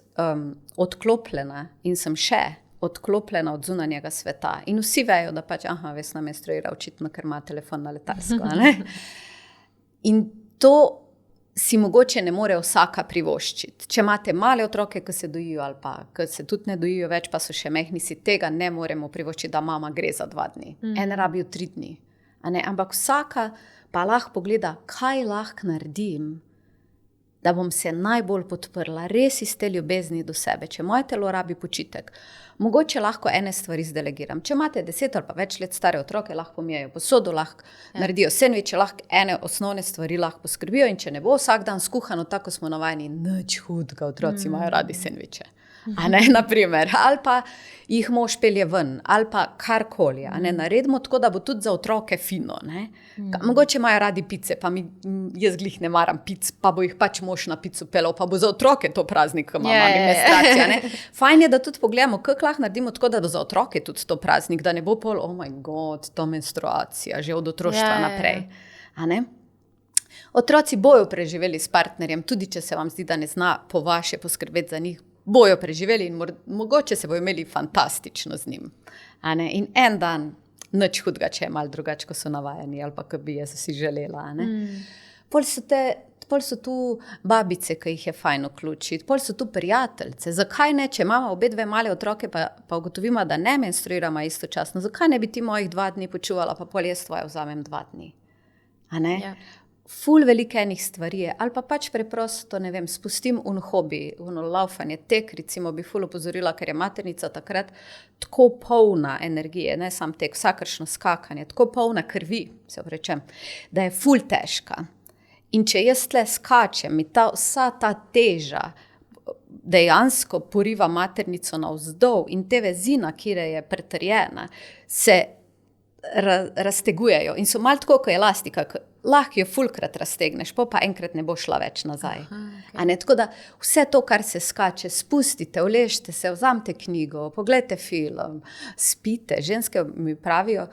odklopljena in sem še odklopljena od zunanjega sveta. In vsi vejo, da pač, Vesna menstruira očitno, ker ima telefon na letalsko. In to si mogoče ne more vsaka privoščiti. Če imate male otroke, ki se dojijo ali pa ki se tudi ne dojijo več, pa so še mehni, si tega ne moremo privoščiti, da mama gre za 2 dni. En rabijo 3 dni. Ampak vsaka pa lahko pogleda, kaj lahko naredim, da bom se najbolj podprla, res iz te ljubezni do sebe. Če moje telo rabi počitek, mogoče lahko ene stvari zdelegiram. Če imate 10 ali pa več let stare otroke, lahko pomijajo posodo, lahko naredijo sendviče, lahko ene osnovne stvari lahko poskrbijo in če ne bo vsak dan skuhano, tako smo navajeni, nič hudega, otroci imajo radi sendviče. Naprimer, ali pa jih mož pelje ven, ali pa karkoli. Naredimo tako, da bo tudi za otroke fino. Mogoče imajo radi pice, pa jaz glih ne maram pic, pa bo jih pač mož na pico pelal, pa bo za otroke to praznik, ko ima mami menstruacija. Fajn je, da tudi pogledamo, kako lahko naredimo tako, da bo za otroke tudi to praznik, da ne bo pol, oh my god, to menstruacija, že od otroštva naprej. Otroci bojo preživeli s partnerjem, tudi če se vam zdi, da ne zna po vaše poskrbeti za njih, bojo preživeli in mogoče se bojo imeli fantastično z njim. In en dan, nič hudega, če je malo drugače, ko so navajeni, ali pa ko bi jaz si želela. Pol so tu babice, ki jih je fajn vključiti, pol so tu prijateljice. Zakaj ne, če imamo obe 2 male otroke, pa ugotovimo, da ne menstruiramo istočasno, zakaj ne bi ti mojih 2 dni počuvala, pa pol jaz tvoje vzamem 2 dni? Ja. Ful veliko enih stvari je, ali pa pač preprosto, ne vem, spustim hobi, laufanje, tek, recimo bi ful opozorila, ker je maternica takrat tako polna energije, ne sam tek, vsakršno skakanje, tako polna krvi, se rečem, da je ful težka. In če jaz tle skačem, mi vsa ta teža dejansko poriva maternico navzdol in te vezina, kjer je pretrjena, se raztegujejo in so malo tako, ko je elastika, lahko jo fulkrat raztegneš, pa enkrat ne bo šla več nazaj. Tako da vse to, kar se skače, spustite, uležite se, vzamite knjigo, pogledajte film, spite. Ženske mi pravijo,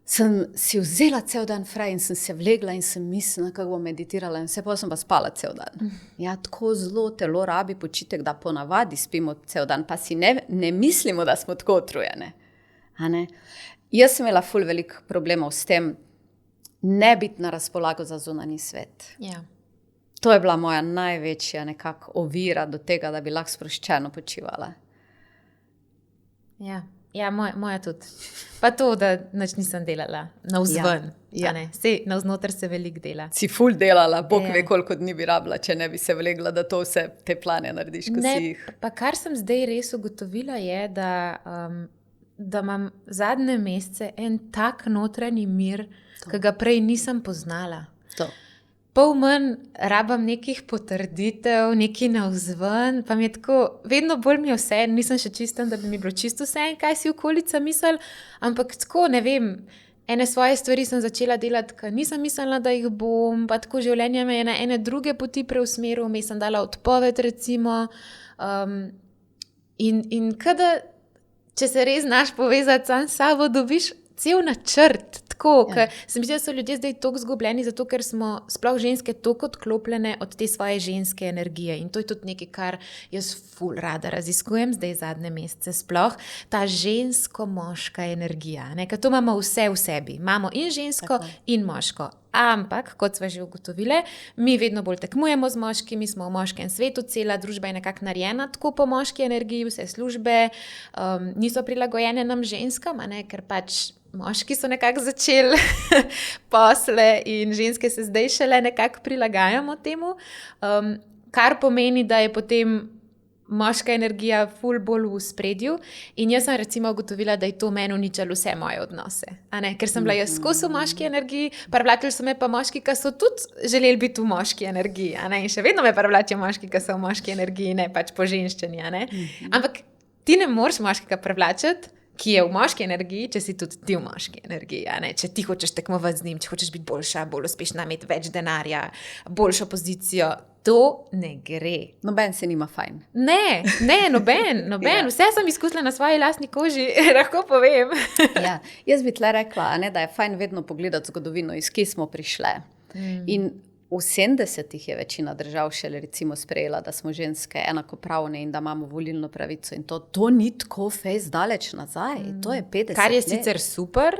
sem si vzela cel dan fraj in sem se vlegla in sem mislila, kako bom meditirala in vse, pa sem pa spala cel dan. Tako zelo telo rabi počitek, da ponavadi spimo cel dan, pa si ne mislimo, da smo tako utrujene. Jaz sem imela ful veliko problemov s tem, ne biti na razpolago za zunanji svet. To je bila moja največja nekako ovira do tega, da bi lahko sproščeno počivala. Ja, moja tudi. Pa to, da nič nisem delala navzven. Sej, navznoter se veliko dela. Si ful delala, Bog ve, koliko dni bi rabila, če ne bi se vlegla, da to vse te plane narediš, ko si jih. Pa kar sem zdaj res ugotovila je, da imam zadnje mesece en tak notranji mir, ki ga prej nisem poznala. Pol manj rabam nekih potrditev, nekaj navzven, pa mi je tako, vedno bolj mi je vse, nisem še čistem, da bi mi bilo čisto vse, kaj si okolica misli, ampak tako, ne vem, ene svoje stvari sem začela delati, ker nisem mislila, da jih bom, pa tako življenje me je na ene druge poti preusmeril, mi sem dala odpoved recimo, in kada če se res znaš povezati sam s sabo, dobiš cel načrt. Tako, se mi zdi, da so ljudje zdaj toliko zgubljeni, zato ker smo sploh ženske toliko odklopljene od te svoje ženske energije. In to je tudi nekaj, kar jaz ful rada raziskujem, zdaj zadnje mesece sploh, ta žensko-moška energija. Ker to imamo vse v sebi. Imamo in žensko in moško. Ampak, kot smo že ugotovili, mi vedno bolj tekmujemo z moškimi, smo v moškem svetu, cela družba je nekako narejena tako po moški energiji, vse službe niso prilagojene nam ženskam, ker pač moški so nekako začeli posle in ženske se zdaj šele nekako prilagajamo temu, kar pomeni, da je potem moška energija ful bolj v spredju in jaz sem recimo ugotovila, da je to meni uničilo vse moje odnose. Ker sem bila jaz skozi v moški energiji, privlačili so me pa moški, ki so tudi želeli biti v moški energiji. In še vedno me privlačijo moški, ki so v moški energiji, ne pač po ženščini. Ampak ti ne moreš moškega privlačiti, ki je v moški energiji, če si tudi ti v moški energiji. Če ti hočeš tekmovati z njim, če hočeš biti boljša, bolj uspešna, imeti več denarja, boljšo pozicijo, to ne gre. Noben se nima fajn. Ne, noben. Vse sem izkusila na svoji lastni koži, lahko povem. Jaz bi tle rekla, da je fajn vedno pogledati zgodovino, iz kje smo prišle. In v 70-ih je večina držav šele recimo sprejela, da smo ženske enakopravne in da imamo volilno pravico. In to ni tako fejs daleč nazaj. To je 50 let. Kar je sicer super,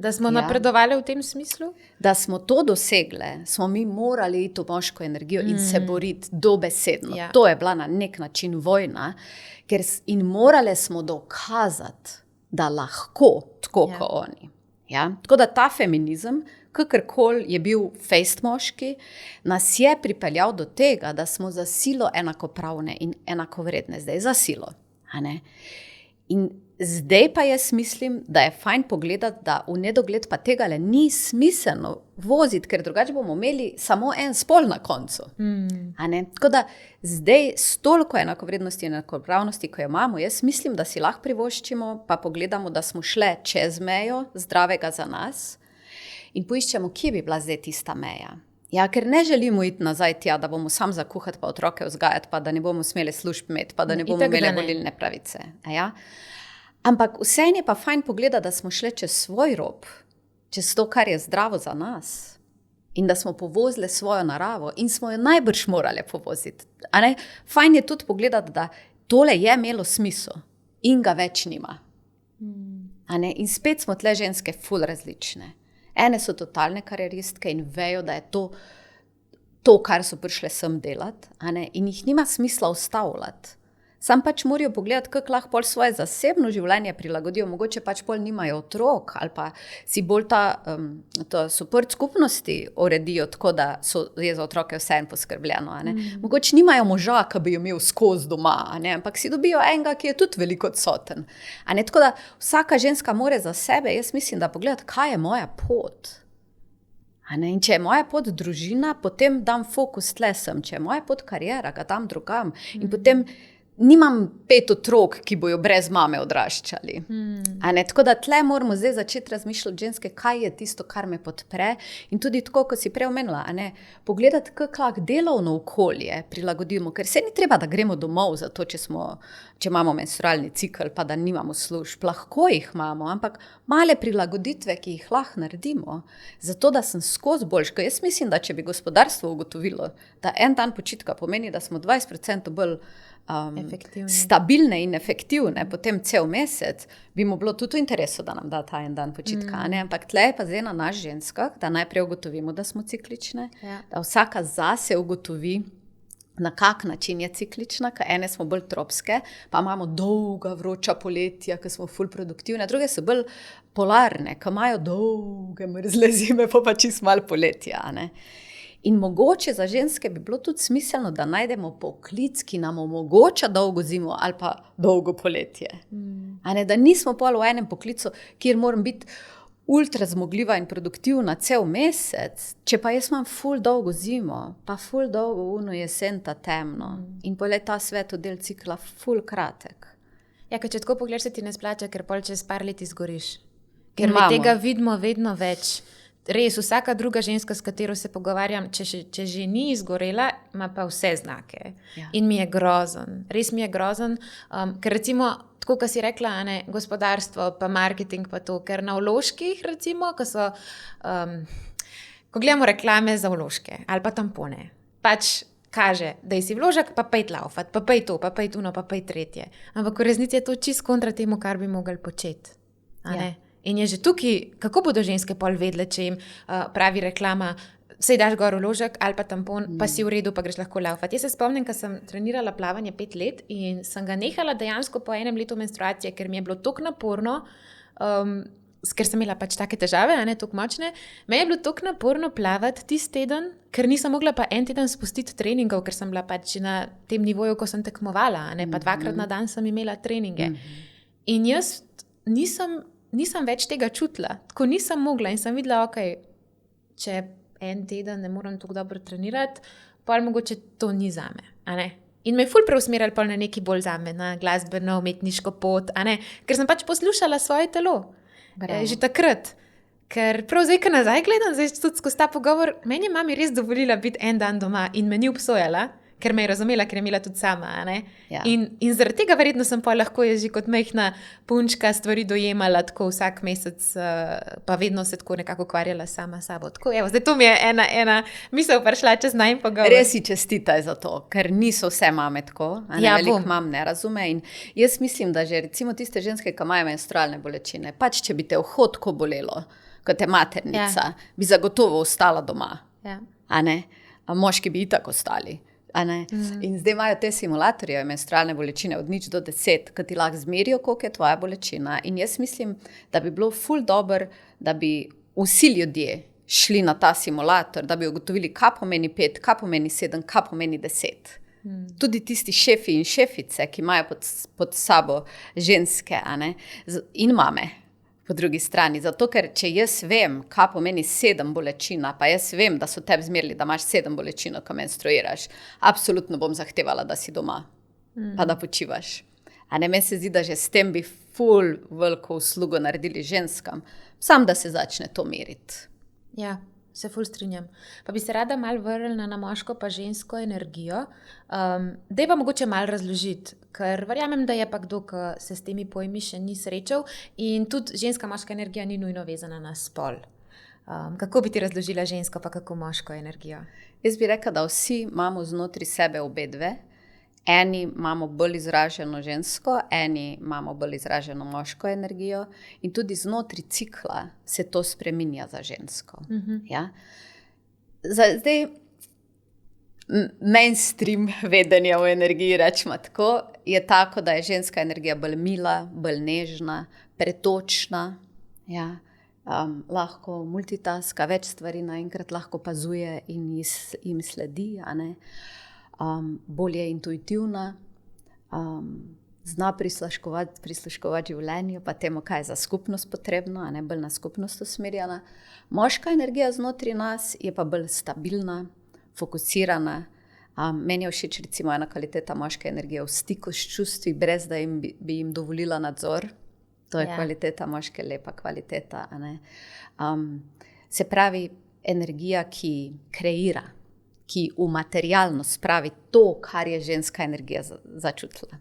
da smo napredovali v tem smislu. Da smo to dosegle, smo mi morali iti v moško energijo in se boriti dobesedno. To je bila na nek način vojna. In morale smo dokazati, da lahko tako kot oni. Tako da ta feminizem, kakorkoli je bil fejst moški, nas je pripeljal do tega, da smo za silo enakopravne in enakovredne. Zdaj za silo. In zdaj pa jaz mislim, da je fajn pogledati, da v nedogled pa tega ni smiselno voziti, ker drugače bomo imeli samo en spol na koncu. Tako da zdaj s toliko enakovrednosti in enakopravnosti, ko jo imamo, jaz mislim, da si lahko privoščimo, pa pogledamo, da smo šle čez mejo zdravega za nas in poiščemo, kje bi bila zdaj tista meja. Ker ne želimo iti nazaj tja, da bomo sam zakuhati pa otroke vzgajati, pa da ne bomo smeli služb imeti, pa da ne bomo imeli volilne pravice. Ampak vseeno je pa fajn pogledati, da smo šli čez svoj rob, čez to, kar je zdravo za nas in da smo povozili svojo naravo in smo jo najbrž morali povoziti. Fajn je tudi pogledati, da tole je imelo smisel in ga več nima. In spet smo tle ženske ful različne. Ene so totalne karieristke in vejo, da je to, kar so prišle sem delati, in jih nima smisla ustavljati. Sam pač morajo pogledati, kako lahko pol svoje zasebno življenje prilagodijo. Mogoče pač pol nimajo otrok ali pa si bolj to support skupnosti uredijo tako, da je za otroke vseeno poskrbljeno. Mogoče nimajo moža, ki bi jo imel skozi doma, ampak si dobijo enega, ki je tudi veliko odsoten. Tako da vsaka ženska more za sebe, jaz mislim, da pogledati, kaj je moja pot. In če je moja pot družina, potem dam fokus tle sem. Če je moja pot kariera, ga dam drugam. In potem nimam 5 otrok, ki bojo brez mame odraščali. Tako da tle moramo zdaj začeti razmišljati ženske, kaj je tisto, kar me podpre. In tudi tako, kot si prej omenila, pogledati, kako delovno okolje prilagodimo. Ker se ni treba, da gremo domov za to, če imamo menstrualni cikel, pa da nimamo služb. Lahko jih imamo, ampak male prilagoditve, ki jih lahko naredimo, zato da sem skozi boljška. Jaz mislim, da če bi gospodarstvo ugotovilo, da en dan počitka pomeni, da smo 20% bolj stabilne in efektivne, potem cel mesec, bi mu bilo tudi v interesu, da nam da ta en dan počitka. Ampak tle je pa zdaj na nas ženskah, da najprej ugotovimo, da smo ciklične, da vsaka zase ugotovi, na kak način je ciklična, ker ene smo bolj tropske, pa imamo dolga vroča poletja, ker smo ful produktivne, druge so bolj polarne, ker imajo dolge mrzle zime, pa čisto malo poletja. In mogoče za ženske bi bilo tudi smiselno, da najdemo poklic, ki nam omogoča dolgo zimo ali pa dolgo poletje. Da nismo pol v enem poklicu, kjer moram biti ultra zmogljiva in produktivna cel mesec, če pa jaz imam ful dolgo zimo, pa ful dolgo uno jesen ta temno. In pol je ta svetovni del cikla ful kratek. Ker če tako pogledaš, se ti ne splača, ker pol čez par let izgoriš. Ker mi tega vidimo vedno več. Res, vsaka druga ženska, s katero se pogovarjam, če že ni izgorela, ima pa vse znake. In mi je grozen. Res mi je grozen, ker recimo tako, kot si rekla, ne, gospodarstvo, pa marketing, pa to, ker na vložkih, recimo, ko gledamo reklame za vložke ali pa tampone, pač kaže, da si vložek, pa pej laufat, pa pej to, pa pej tuno, pa pej tretje. Ampak v resnici je to čist kontra temu, kar bi mogli početi. In je že tukaj, kako bodo ženske pol vedle, če jim pravi reklama, sej daš gor vložek ali pa tampon, pa si v redu, pa greš lahko laufat. Jaz se spomnim, ko sem trenirala plavanje 5 let in sem ga nehala dejansko po 1 letu menstruacije, ker mi je bilo toliko naporno, ker sem imela pač take težave, toliko močne, me je bilo toliko naporno plavati tisti teden, ker nisem mogla pa en teden spustiti treningov, ker sem bila pač na tem nivoju, ko sem tekmovala, pa 2-krat na dan sem imela treninge. In jaz nisem več tega čutila, tako nisem mogla in sem videla, če en teden ne morem tako dobro trenirati, pa mogoče to ni zame, In me je ful preusmerjali pa na neki bolj zame, na glasbeno, umetniško pot, ker sem pač poslušala svoje telo. Že takrat. Ker prav zdaj, ko nazaj gledam, zdaj tudi skozi ta pogovor, meni je mami res dovolila biti en dan doma in me ni obsojala, ker me je razumela, ker je imela tudi sama. Ja. In zaradi tega verjetno sem pa lahko jaz že kot majhna punčka stvari dojemala tako vsak mesec, pa vedno se tako nekako ukvarjala sama s sabo. Tako, evo, zdaj to mi je ena misel prišla čez najin pogovor. Res si čestitaj za to, ker niso vse mame tako, veliko mam ne razume. In jaz mislim, da že recimo tiste ženske, ki imajo menstrualne bolečine, pač če bi te vhodko bolelo, kot je maternica, bi zagotovo ostala doma. A moški bi itak ostali. In zdaj imajo te simulatorje menstrualne bolečine od 0 do 10, ki ti lahko zmerijo, koliko je tvoja bolečina. In jaz mislim, da bi bilo ful dobro, da bi vsi ljudje šli na ta simulator, da bi ugotovili, kaj pomeni 5, kaj pomeni 7, kaj pomeni 10. Tudi tisti šefi in šefice, ki imajo pod sabo ženske, in mame po drugi strani. Zato, ker če jaz vem, kaj pomeni 7 bolečina, pa jaz vem, da so tebi zmerili, da imaš 7 bolečin, ko menstruiraš, absolutno bom zahtevala, da si doma, pa da počivaš. Meni se zdi, da že s tem bi ful veliko uslugo naredili ženskam, sam da se začne to meriti. Ja, se ful strinjam. Pa bi se rada malo vrnila na moško pa žensko energijo. Daj pa mogoče malo razložiti, ker verjamem, da je pa kdo, ki se s temi pojmi še ni srečal in tudi ženska moška energija ni nujno vezana na spol. Kako bi ti razložila žensko pa kako moško energijo? Jaz bi rekla, da vsi imamo znotraj sebe obe dve. Eni imamo bolj izraženo žensko, eni imamo bolj izraženo moško energijo in tudi znotraj cikla se to spreminja za žensko. Ja? Zdaj, mainstream vedenja o energiji, rečemo tako, je tako, da je ženska energija bolj mila, bolj nežna, pretočna, ja? Lahko multitaska, več stvari naenkrat lahko opazuje in jim sledi, bolj je intuitivna, zna prisluškovati življenju, pa temu, kaj je za skupnost potrebno, bolj na skupnost usmerjena. Moška energija znotraj nas je pa bolj stabilna, fokusirana. Meni je všeč recimo ena kvaliteta moške energije v stiku s čustvi, brez da bi jim dovolila nadzor. To je kvaliteta moške, lepa kvaliteta. Se pravi, energija, ki kreira, ki v materialno spravi to, kar je ženska energija začutila.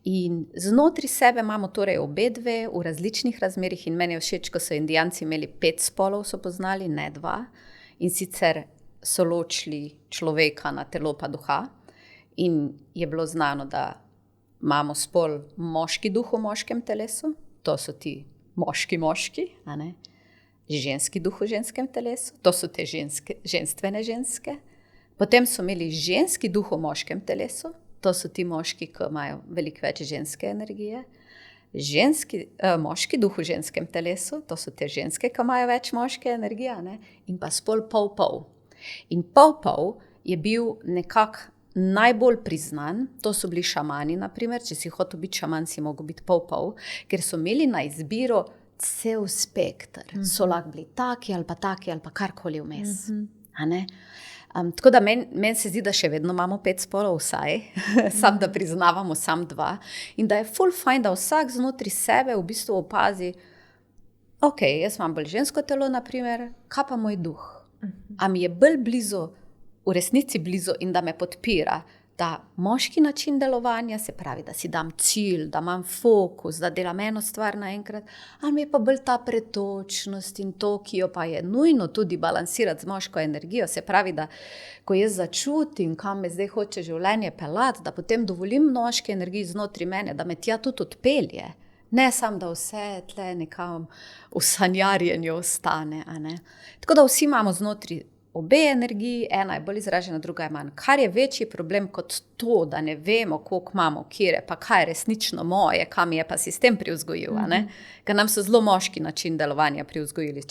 In znotraj sebe imamo torej obe dve v različnih razmerih in meni je všeč, ko so Indijanci imeli 5 spolov, so poznali, ne 2. In sicer so ločili človeka na telo pa duha in je bilo znano, da imamo spol moški duh v moškem telesu, to so ti moški, ženski duh v ženskem telesu, to so te ženstvene ženske. Potem so imeli ženski duh v moškem telesu, to so ti moški, ki imajo veliko več ženske energije. Moški duh v ženskem telesu, to so te ženske, ki imajo več moške energije, in pa spol pol-pol. In pol-pol je bil nekako najbolj priznan, to so bili šamani, naprimer, če si hotel biti šaman, si mogel biti pol-pol, ker so imeli na izbiro cel spektr. So lahko bili taki ali pa karkoli vmes. Tako da meni se zdi, da še vedno imamo 5 spolov vsaj, sam da priznavamo sam 2 in da je ful fajn, da vsak znotraj sebe v bistvu opazi, ok, jaz imam bolj žensko telo, naprimer, kaj pa moj duh? A mi je bolj blizu, v resnici blizu in da me podpira da moški način delovanja, se pravi, da si dam cilj, da imam fokus, da delam eno stvar naenkrat, ali mi je pa bolj ta pretočnost in to, ki jo pa je nujno tudi balansirati z moško energijo, se pravi, da ko jaz začutim, kam me zdaj hoče življenje peljati, da potem dovolim moški energiji znotraj mene, da me tja tudi odpelje. Ne samo, da vse tle nekam v sanjarjenju ostane. A ne? Tako da vsi imamo znotraj obe energiji, ena je bolj izražena, druga je manj. Kar je večji problem kot to, da ne vemo, koliko imamo, kjer je, pa kaj je resnično moje, kam je pa sistem privzgojil. Ker nam so zelo moški način delovanja privzgojili.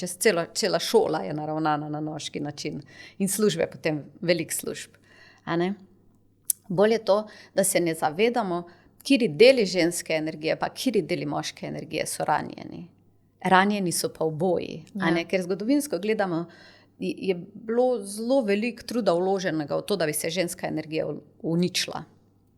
Cela šola je naravnana na moški način in službe potem velik služb. A ne? Bolj je to, da se ne zavedamo, kiri deli ženske energije, pa kiri deli moške energije so ranjeni. Ranjeni so pa oboji. Ker zgodovinsko gledamo, je bilo zelo veliko truda vloženega v to, da bi se ženska energija uničila.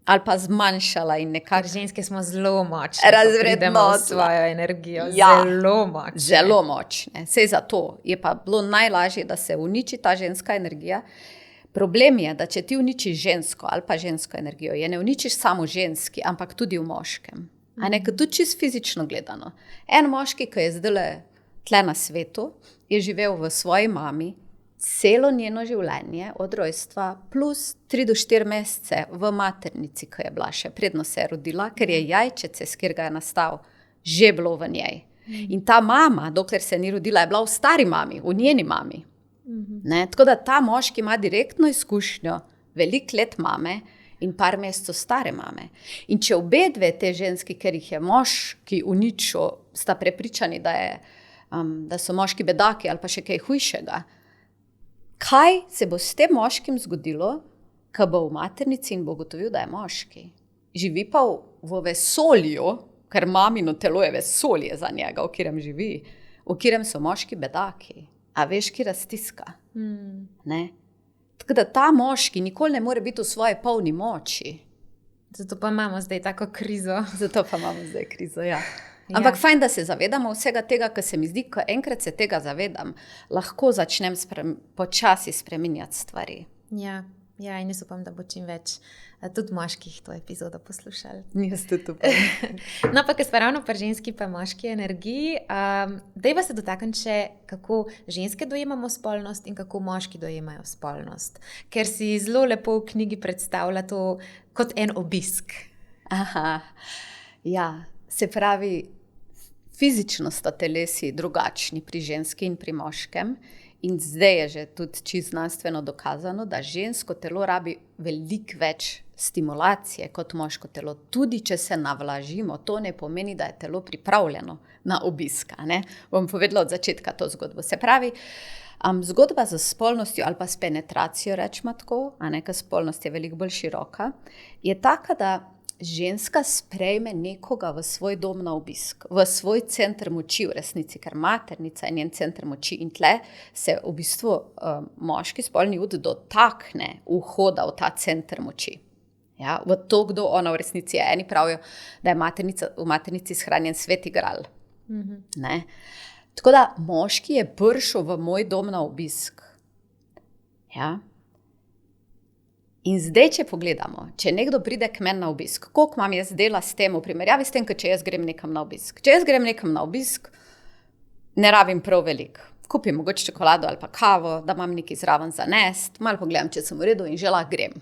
Ali pa zmanjšala in nekako. Ženske smo zelo močne. Razvrednotila svojo energijo. Ja, zelo močne. Zelo močne. Sej zato je pa bilo najlažje, da se uniči ta ženska energija. Problem je, da če ti uničiš žensko ali pa žensko energijo, je ne uničiš samo ženski, ampak tudi v moškem. Tudi čisto fizično gledano. En moški, ki je zdaj tle na svetu, je živel v svoji mami celo njeno življenje od rojstva plus 3 do 4 mesece v maternici, ki je bila še predno se je rodila, ker je jajčece, s katerega je nastal, že bilo v njej. In ta mama, dokler se ni rodila, je bila v stari mami, v njeni mami. Tako da ta moški ima direktno izkušnjo veliko let mame in par mesecev stare mame. In če obe dve te ženski, ker jih je moški uničil, sta prepričani, da so moški bedaki ali pa še kaj hujšega, kaj se bo s tem moškim zgodilo, ko bo v maternici in bo ugotovil, da je moški? Živi pa v vesolju, ker mamino telo je vesolje za njega, v katerem živi, v katerem so moški bedaki. A veš, ki raztiska. Ne? Tako da ta moški nikoli ne more biti v svoji polni moči. Zato pa imamo zdaj tako krizo. Ja. Ampak fajn, da se zavedamo vsega tega, ker se mi zdi, ko enkrat se tega zavedam, lahko začnem počasi spreminjati stvari. Ja, in jaz upam, da bo čim več tudi moških to epizodo poslušali. Jaz tudi upam. No, pa ker smo ravno pri ženski pa moški energiji, dajva se dotakniti še, kako ženske dojemamo spolnost in kako moški dojemajo spolnost. Ker si zelo lepo v knjigi predstavlja to kot en obisk. Aha, ja, se pravi, fizično sta telesi drugačni pri ženski in pri moškem. In zdaj je že tudi čisto znanstveno dokazano, da žensko telo rabi veliko več stimulacije kot moško telo. Tudi če se navlažimo, to ne pomeni, da je telo pripravljeno na obisk. Bom povedala od začetka to zgodbo. Se pravi, zgodba z spolnostjo ali pa s penetracijo, rečemo tako, ker spolnost je veliko bolj široka, je taka, da ženska sprejme nekoga v svoj dom na obisk, v svoj center moči v resnici, ker maternica je njen center moči in tle se v bistvu moški spolni ud dotakne vhoda v ta center moči. Ja, v to, kdo ona v resnici je. Eni pravijo, da je v maternici shranjen sveti gral. Ne? Tako da moški je prišel v moj dom na obisk. Ja. In zdaj, če pogledamo, če nekdo pride k meni na obisk, koliko imam jaz dela s tem v primerjavi s tem, če jaz grem nekam na obisk. Če jaz grem nekam na obisk, ne rabim prav veliko. Kupim mogoče čokolado ali pa kavo, da imam nekaj zraven za nest, malo pogledam, če sem v redu in že lahko grem.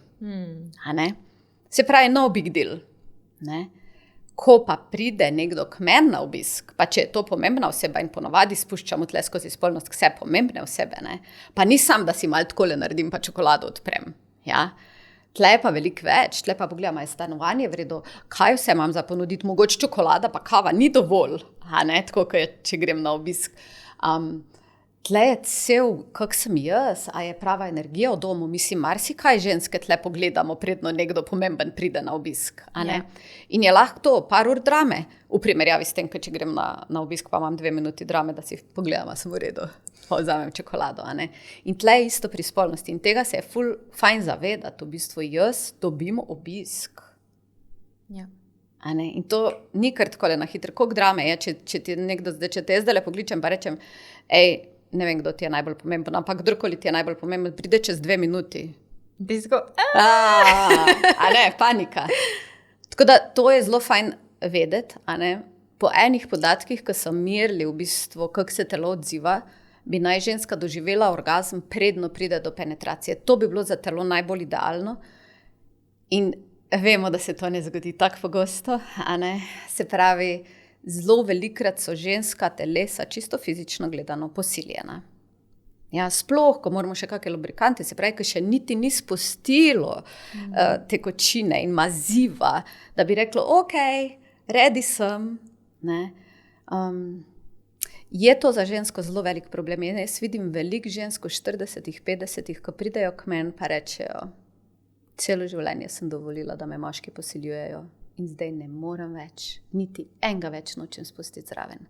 Se pravi, no big deal. Ne? Ko pa pride nekdo k meni na obisk, pa če je to pomembna oseba in ponovadi spuščamo tle skozi spolnost vse pomembne osebe, ne? Pa ni sam, da si malo takole naredim, pa čokolado odprem. Ja? Tle je pa veliko več, tle pa pogledam, je stanovanje v redu, kaj vse imam za ponuditi, mogoče čokolada pa kava ni dovolj, tako, če grem na obisk. Tle je cel, kak sem jaz, a je prava energija v domu, mislim, marsikaj ženske tle pogledamo, predno nekdo pomemben pride na obisk. In je lahko to par ur drame, v primerjavi s tem, če grem na obisk, pa imam 2 minuti drame, da si pogledam, a sem v redu, pa vzamem čokolado. In tle je isto pri spolnosti in tega se je ful fajn zavedati, v bistvu jaz dobim obisk. Ja. In to ni kar takole na hitro, koliko drame je, če te jaz zdaj pokličem, pa rečem, ne vem, kdo ti je najbolj pomemben, ampak kdorkoli ti je najbolj pomemben, pride čez 2 minuti. A ne, panika. Tako da to je zelo fajn vedeti, a ne. Po enih podatkih, ki so merili v bistvu, kako se telo odziva, bi naj ženska doživela orgazm, predno pride do penetracije. To bi bilo za telo najbolj idealno. In vemo, da se to ne zgodi tako pogosto, a ne. Se pravi, zelo velikrat so ženska telesa čisto fizično gledano posiljena. Ja, sploh, ko moramo še kakšne lubrikante, se pravi, ko še niti ni spustilo tekočine in maziva, da bi reklo, ok, ready sem, ne. Je to za žensko zelo velik problem. Jaz vidim veliko žensk v 40-ih, 50-ih, ko pridejo k meni, pa rečejo, celo življenje sem dovolila, da me moški posiljujejo in zdaj ne morem več, niti enega več nočem spustiti zraven.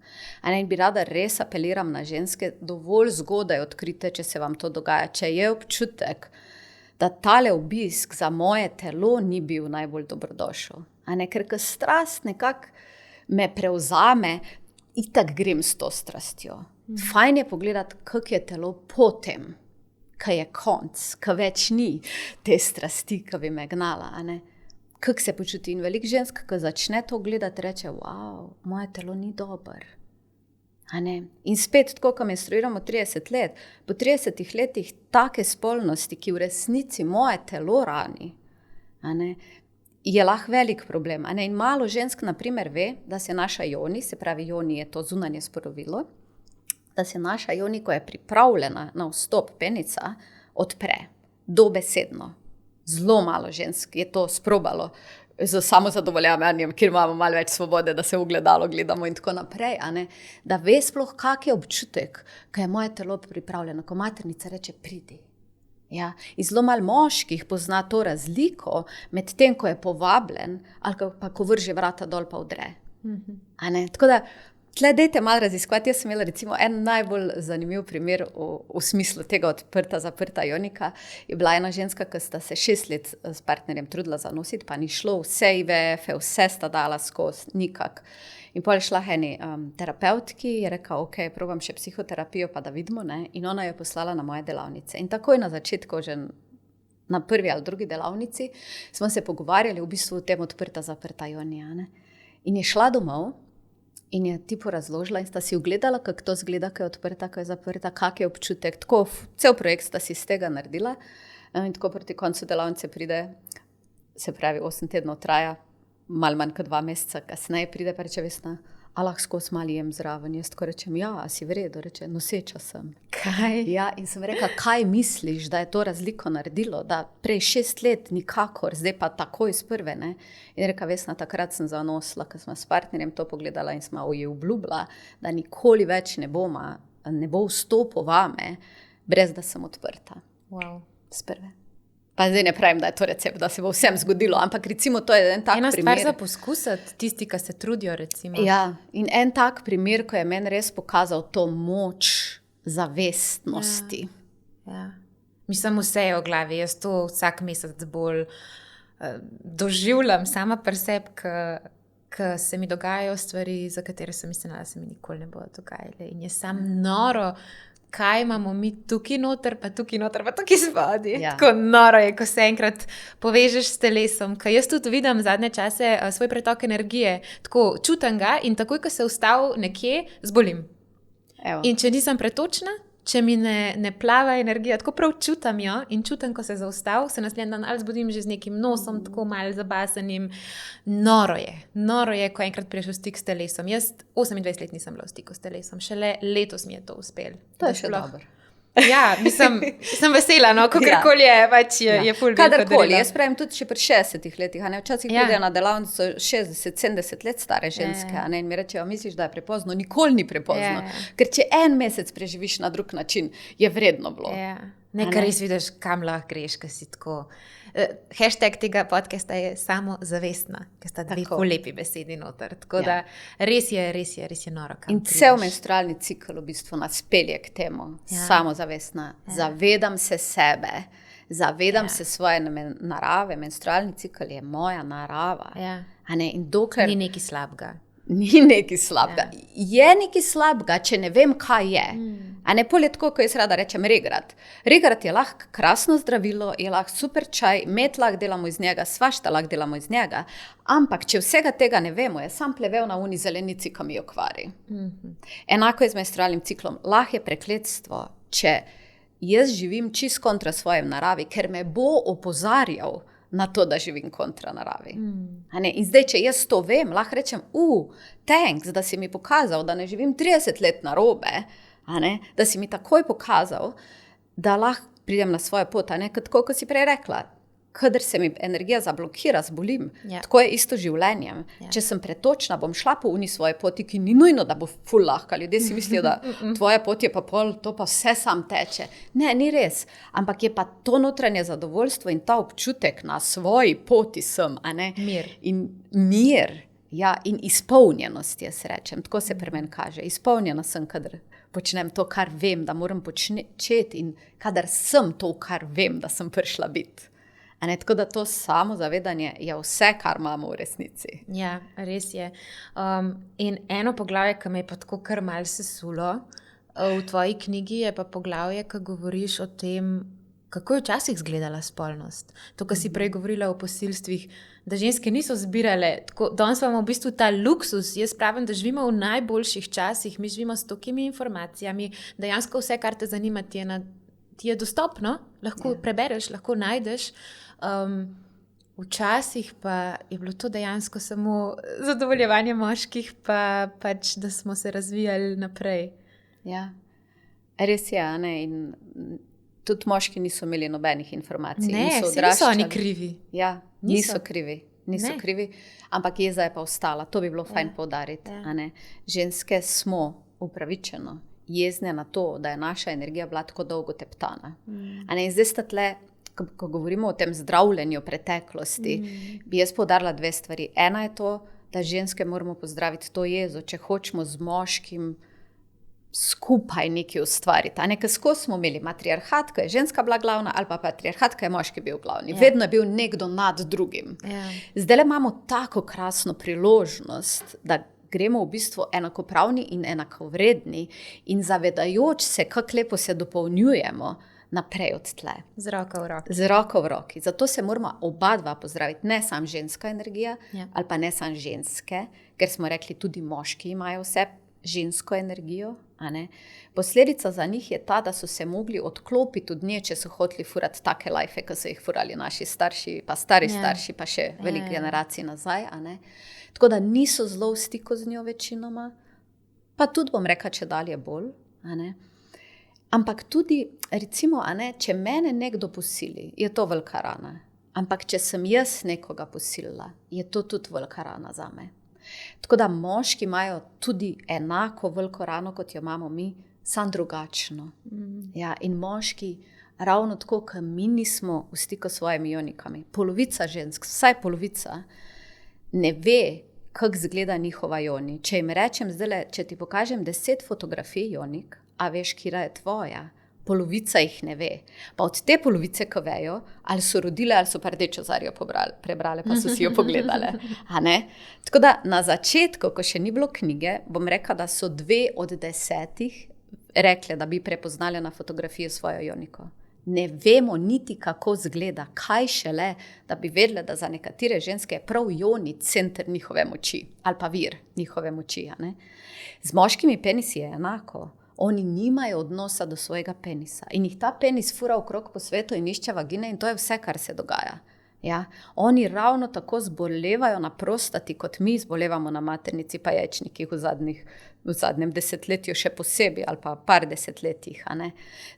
In bi rada res apeliram na ženske, dovolj zgodaj odkrite, če se vam to dogaja, če je občutek, da tale obisk za moje telo ni bil najbolj dobrodošel. Ker ko strast nekako me prevzame, itak grem s to strastjo. Fajn je pogledati, kako je telo potem, ko je konc, ko več ni te strasti, ko bi me gnala, kako se počuti. In veliko žensk, ko začne to gledati, reče, wow, moje telo ni dober. In spet, tako, ko menstruiramo 30 let, po 30 letih take spolnosti, ki v resnici moje telo rani, je lahko velik problem. In malo žensk, na primer, ve, da se naša joni, se pravi joni je to zunanje sporovilo, da se naša joni, ko je pripravljena na vstop penica, odpre, dobesedno. Zelo malo žensk je to sprobalo z samozadovoljavanjem, kjer imamo malo več svobode, da se v gledalo gledamo in tako naprej, da ve sploh, kak je občutek, ko je moje telo pripravljeno, ko maternica reče, pridi. Ja, in zelo malo moških pozna to razliko med tem, ko je povabljen, ali pa ko vrže vrata dol pa vdre. Tako da, tle dejte malo raziskovati. Jaz sem imela recimo en najbolj zanimiv primer v smislu tega odprta, zaprta jonika. Je bila ena ženska, ki sta se 6 let s partnerjem trudila zanositi, pa ni šlo, vse IVF-e, vse sta dala skozi, nikak. In potem je šla eni terapeutki, je rekla, ok, probam še psihoterapijo, pa da vidimo, in ona jo je poslala na moje delavnice. In takoj na začetku, že na prvi ali drugi delavnici, smo se pogovarjali v bistvu o tem odprta, zaprta jonija. In je šla domov in je tipo razložila in sta si ugledala, kako to zgleda, ko je odprta, ko je zaprta, kak je občutek. Tako, cel projekt sta si z tega naredila. In tako proti koncu delavnice pride, se pravi 8 tednov traja, malo manj kot 2 meseca kasneje pride, pa reče, Vesna, a lahko skozi malo jem zraven. Jaz tako rečem, ja, a si v redu? Reče, noseča sem. Kaj? Ja, in sem rekla, kaj misliš, da je to razliko naredilo? Da prej 6 let nikakor, zdaj pa takoj iz prve, In reka, Vesna, takrat sem zanosila, ko smo s partnerjem to pogledala in smo ji obljubila, da nikoli več ne bo vstopil vame, brez da sem odprta. Wow. Z prve. Pa zdaj ne pravim, da je to recept, da se bo vsem zgodilo, ampak recimo to je en tak primer. Ena stvar za poskusiti, tisti, ki se trudijo, recimo. Ja, in en tak primer, ko je meni res pokazal to moč zavestnosti. Ja. Mislim, vse je v glavi, jaz to vsak mesec bolj doživljam sama pri sebi, ko se mi dogajajo stvari, za katere sem mislila, da se mi nikoli ne bodo dogajale. In je sam noro, kaj imamo mi tukaj noter, pa tukaj spodaj. Ja. Tako noro je, ko se enkrat povežeš s telesom. Ker jaz tudi vidim zadnje čase svoj pretok energije. Tako čutim ga in takoj, ko se ustavim nekje, zbolim. Evo. In če nisem pretočna, če mi ne plava energija, tako prav čutim jo in čutim, ko se zaustavim, se naslednji dan ali zbudim že z nekim nosom, tako malo zabasenim. Noro je, ko enkrat priješ v stik s telesom. Jaz 28 let nisem bila v stiku s telesom, šele letos mi je to uspelo. To je še dobro. Ja, mislim, sem vesela, kakorkoli je, pač je ful veliko darilo. Kadarkoli, jaz pravim tudi še pri 60 letih, Včasih pridejo na delavnico 60-70 let stare ženske, in mi rečejo, misliš, da je prepozno? Nikoli ni prepozno. Ker če en mesec preživiš na drug način, je vredno bilo. Nekaj res vidiš, kam lahko greš, ko si tako. Hashtag tega podcasta je samozavestna, ker sta dve ful lepi besedi noter. Tako da res je noro. In cel menstrualni cikl v bistvu nas pelje k temu. Samozavestna. Zavedam se sebe. Zavedam se svoje narave. Menstrualni cikl je moja narava. In dokler ni nekaj slabega. Ni nekaj slabega. Je nekaj slabega, če ne vem, kaj je. A ne pol je tako, ko jaz rada rečem regrat. Regrat je lahko krasno zdravilo, je lahko super čaj, med lahko delamo iz njega, svašta lahko delamo iz njega, ampak če vsega tega ne vemo, je sam plevel na uni zelenici, ki mi jo kvari. Enako je z menstrualnim ciklom. Lahko je prekletstvo, če jaz živim čist kontra svojem naravi, ker me bo opozarjal na to, da živim kontra naravi. In zdaj, če jaz to vem, lahko rečem, thanks, da si mi pokazal, da ne živim 30 let narobe, da si mi takoj pokazal, da lahko pridem na svojo pot, tako, kot si prej rekla. Kadar se mi energija zablokira, zbolim. Tako je isto življenjem. Če sem pretočna, bom šla po uni svoje poti, ki ni nujno, da bo ful lahka. Ljudje si mislijo, da tvoja pot je pa pol, to pa vse sam teče. Ne, ni res. Ampak je pa to notranje zadovoljstvo in ta občutek na svoji poti sem. Mir. In mir, in izpolnjenost, jaz rečem. Tako se pri meni kaže. Izpolnjena sem, kadar počnem to, kar vem, da moram početi in kadar sem to, kar vem, da sem prišla biti. Tako da to samozavedanje je vse, kar imamo v resnici. Ja, res je. In eno poglavje, ki me je pa tako kar mal sesulo, v tvoji knjigi je pa poglavje, ki govoriš o tem, kako je včasih izgledala spolnost. To, kar si prej govorila o posilstvih, da ženske niso zbirale. Danes imamo v bistvu ta luksus. Jaz pravim, da živimo v najboljših časih. Mi živimo s tokimi informacijami. Dejansko vse, kar te zanima, ti je dostopno. Lahko prebereš, lahko najdeš. Včasih pa je bilo to dejansko samo zadovoljevanje moških, pa pač, da smo se razvijali naprej. Ja, res je, in tudi moški niso imeli nobenih informacij. Niso oni krivi. Ja, niso krivi, ampak jeza je pa ostala. To bi bilo fajn poudariti. Ženske smo upravičeno jezne na to, da je naša energija bila tako dolgo teptana. In zdaj sta tle, ko govorimo o tem zdravljenju preteklosti, bi jaz poudarila dve stvari. Ena je to, da ženske moramo pozdraviti to jezo, če hočemo z moškim skupaj nekaj ustvariti. Ker skozi smo imeli matriarhat, ko je ženska bila glavna, ali pa patriarhat, ko je moški bil glavni. Vedno je bil nekdo nad drugim. Zdaj imamo tako krasno priložnost, da gremo v bistvu enakopravni in enakovredni in zavedajoč se, kako lepo se dopolnjujemo naprej od tle. Z roko v roki. Z roko v roki. Zato se moramo oba dva pozdraviti. Ne sam ženska energija, ali pa ne sam ženske, ker smo rekli, tudi moški imajo vse žensko energijo. Posledica za njih je ta, da so se mogli odklopiti od nje, če so hoteli furati take lajfe, ki so jih furali naši starši, pa stari starši, pa še veliko generacij nazaj. Tako da niso zelo v stiku z njo večinoma, pa tudi bom rekla, če dalje bolj. Ampak tudi, recimo, če mene nekdo posili, je to velika rana. Ampak če sem jaz nekoga posilila, je to tudi velika rana zame. Tako da moški imajo tudi enako veliko rano, kot jo imamo mi, samo drugačno. In moški, ravno tako, kot mi nismo v stiku s svojimi ionikami. Polovica žensk, vsaj polovica, ne ve, kako izgleda njihova ioni. Če jim rečem zdaj, če ti pokažem 10 fotografij ionik, a veš, kira je tvoja, polovica jih ne ve. Pa od te polovice, ko vejo, ali so rodile, ali so pa rdečo zarjo prebrale, pa so si jo pogledale. Tako da na začetku, ko še ni bilo knjige, bom rekla, da so 2 od 10 rekle, da bi prepoznali na fotografiji svojo ioniko. Ne vemo niti, kako izgleda, kaj šele, da bi vedele, da za nekatere ženske je prav ioni center njihove moči, ali pa vir njihove moči. Z moškimi penisi je enako. Oni nimajo odnosa do svojega penisa in jih ta penis fura okrog po svetu in išče vagine in to je vse, kar se dogaja. Oni ravno tako zbolevajo na prostati, kot mi zbolevamo na maternici pa jajčnikih v zadnjem desetletju še posebej ali pa par desetletjih.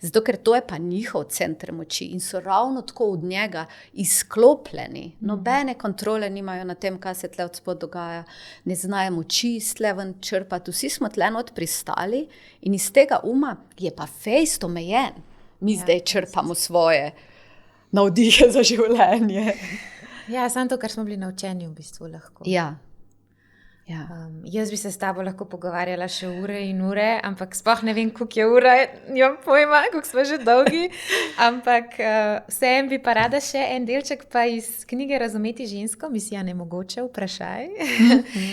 Zato, ker to je pa njihov center moči in so ravno tako od njega izklopljeni. Nobene kontrole nimajo na tem, kaj se tle od spod dogaja. Ne znajo moči iz tle ven črpati. Vsi smo tle not pristali in iz tega uma je pa fejst omejen. Mi zdaj črpamo svoje navdihe za življenje. Ja, samo to, kar smo bili naučeni v bistvu lahko. Ja. Jaz bi se s tabo lahko pogovarjala še ure in ure, ampak sploh ne vem, koliko je ura, nimam pojma, koliko smo že dolgi. Ampak vseeno bi pa rada še en delček pa iz knjige Razumeti žensko, misija nemogoče, vprašaj.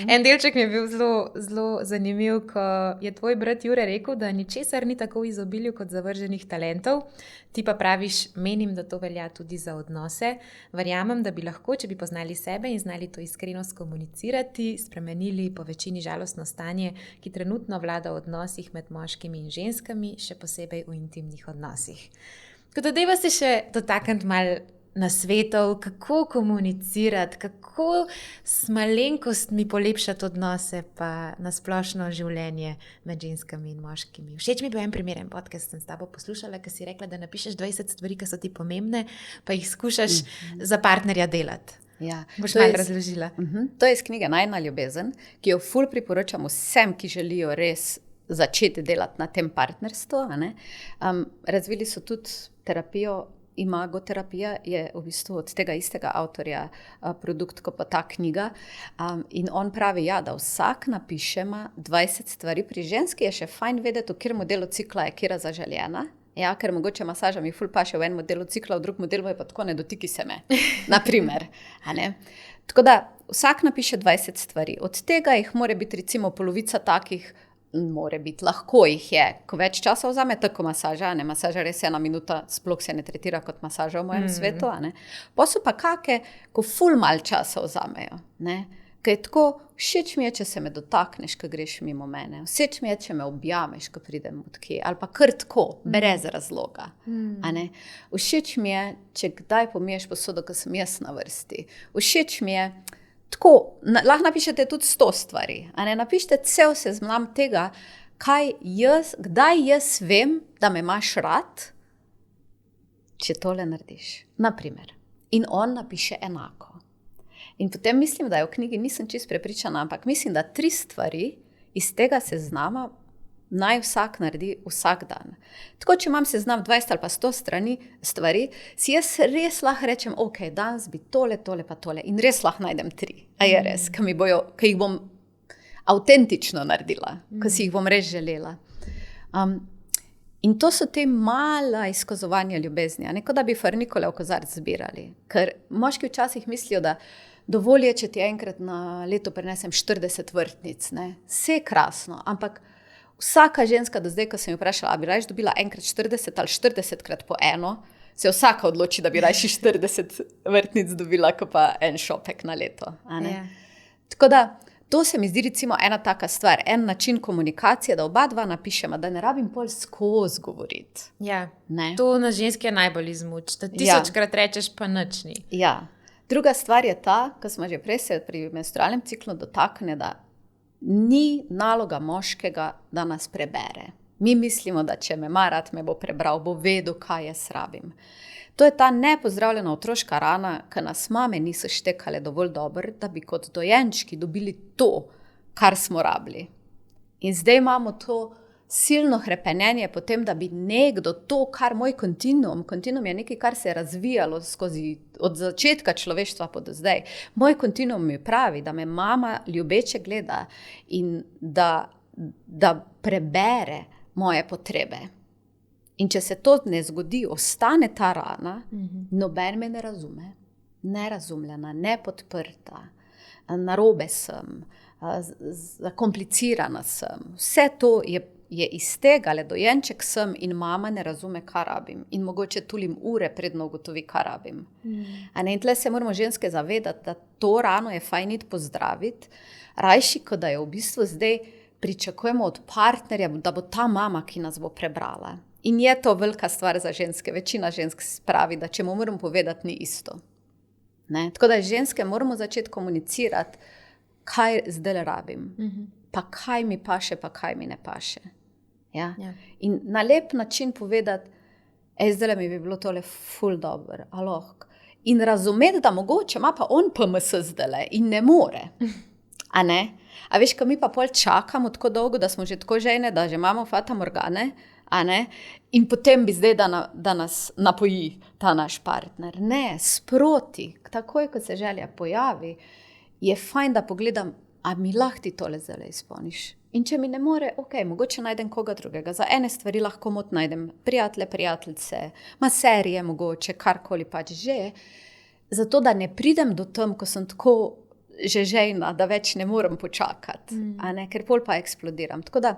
En delček mi je bil zelo zanimiv, ko je tvoj brat Jure rekel, da ničesar ni tako v izobilju kot zavrženih talentov. Ti pa praviš, menim, da to velja tudi za odnose. Verjamem, da bi lahko, če bi poznali sebe in znali to iskrenost komunicirati, spremenili po večini žalostno stanje, ki trenutno vlada v odnosih med moškimi in ženskami, še posebej v intimnih odnosih. Tako da dajva se še dotakniti malo nasvetov, kako komunicirati, kako s malenkostmi polepšati odnose pa nasplošno življenje med ženskami in moškimi. Všeč mi bil en primeren podcast, sem s tabo poslušala, ki si rekla, da napišeš 20 stvari, ki so ti pomembne, pa jih skušaš za partnerja delati. Boš malo razložila. To je iz knjige Najina ljubezen, ki jo ful priporočam vsem, ki želijo res začeti delati na tem partnerstvu. Razvili so tudi terapijo, imagoterapija je v bistvu od tega istega avtorja produkt, kot pa ta knjiga. In on pravi, da vsak napišema 20 stvari. Pri ženski je še fajn vedeti, v katerem modelu cikla je katera zaželjena. Ker mogoče masaža mi ful paše v enem modelu cikla, v drugem modelu je pa tako, ne dotiki se me. Naprimer. Tako da vsak napiše 20 stvari. Od tega jih mora biti recimo polovica takih, more biti, lahko jih je, ko več časa vzame, tako masaža, masaža res 1 minuta, sploh se ne tretira kot masaža v mojem svetu, pa so pa kake, ko ful mal časa vzamejo, ker je tako, všeč mi je, če se me dotakneš, ko greš mimo mene, všeč mi je, če me objameš, ko pridem odkje, ali pa kar tako, brez razloga, všeč mi je, če kdaj pomiješ posodo, ko sem jaz na vrsti, všeč mi je, tako, lahko napišete tudi 100 stvari, napišite cel seznam tega, kdaj jaz vem, da me imaš rad, če tole narediš, naprimer. In on napiše enako. In potem mislim, da je v knjigi, nisem čisto prepričana, ampak mislim, da 3 stvari iz tega seznama naj vsak naredi vsak dan. Tako, če imam seznam 20 ali pa 100 stvari, si jaz res lahko rečem, ok, danes bi tole pa tole in res lahko najdem 3. A je res, ki jih bom avtentično naredila, ki si jih bom res želela. In to so te mala izkazovanja ljubezni, kot da bi farnikole v kozarc zbirali. Ker moški včasih mislijo, da dovolj je, če ti enkrat na leto prinesem 40 vrtnic. Vse krasno, ampak vsaka ženska do zdaj, ko sem jo vprašala, bi rajš dobila enkrat 40 ali 40krat po eno, se vsaka odloči, da bi rajši 40 vrtnic dobila, ko pa en šopek na leto. Tako da, to se mi zdi recimo ena taka stvar, en način komunikacije, da oba dva napišemo, da ne rabim pol skozi govoriti. To na ženske najbolj izmuč, da 1000krat rečeš, pa nič ni. Druga stvar je ta, ko smo že prej se pri menstrualnem ciklu dotakne, da ni naloga moškega, da nas prebere. Mi mislimo, da če me ima rad, me bo prebral, bo vedel, kaj jaz rabim. To je ta nepozdravljena otroška rana, ki nas mame niso štekale dovolj dobro, da bi kot dojenčki dobili to, kar smo rabili. In zdaj imamo to silno hrepenenje potem, da bi nekdo to, kar moj kontinuum je nekaj, kar se je razvijalo od začetka človeštva pa do zdaj. Moj kontinuum mi pravi, da me mama ljubeče gleda in da prebere moje potrebe. In če se to ne zgodi, ostane ta rana, noben me ne razume, nerazumljena, nepodprta, narobe sem, zakomplicirana sem. Vse to je iz tega, le dojenček sem in mama ne razume, kaj rabim. In mogoče tulim ure predno ugotovi, kaj rabim. In tle se moramo ženske zavedati, da to rano je fajn iti pozdraviti, rajši, kot da je v bistvu zdaj pričakujemo od partnerja, da bo ta mama, ki nas bo prebrala. In je to velika stvar za ženske. Večina žensk pravi, da če mu moram povedati, ni isto. Tako da ženske moramo začeti komunicirati, kaj zdaj rabim, pa kaj mi paše, pa kaj mi ne paše. In na lep način povedati, zdaj mi bi bilo tole ful dobro, lahko. In razumeti, da mogoče ima pa on PMS zdaj in ne more. A veš, ko mi pa pol čakamo tako dolgo, da smo že tako žejne, da že imamo fata morgane, in potem bi zdaj, da nas napoji ta naš partner. Ne, sproti, takoj, ko se želja pojavi, je fajn, da pogledam, a mi lahko ti tole zdaj izpolniš. In če mi ne more, ok, mogoče najdem koga drugega. Za ene stvari lahko najdem prijatelje, prijateljice, maserije mogoče, karkoli pač že. Zato, da ne pridem do tam, ko sem tako že žejna, da več ne morem počakati, ker pol pa eksplodiram. Tako da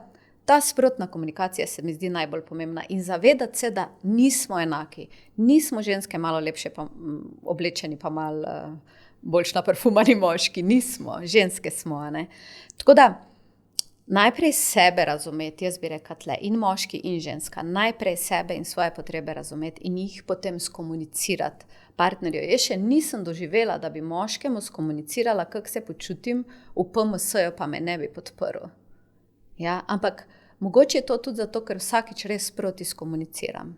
ta sprotna komunikacija se mi zdi najbolj pomembna in zavedati se, da nismo enaki. Nismo ženske malo lepše oblečeni, pa malo boljš naparfumani moški. Nismo, ženske smo. Tako da najprej sebe razumeti, jaz bi rekla tle, in moški in ženska, najprej sebe in svoje potrebe razumeti in jih potem skomunicirati partnerju. Jaz še nisem doživela, da bi moškemu skomunicirala, kako se počutim v PMS-ju, pa me ne bi podprl. Ja, ampak mogoče je to tudi zato, ker vsakič res sproti skomuniciram.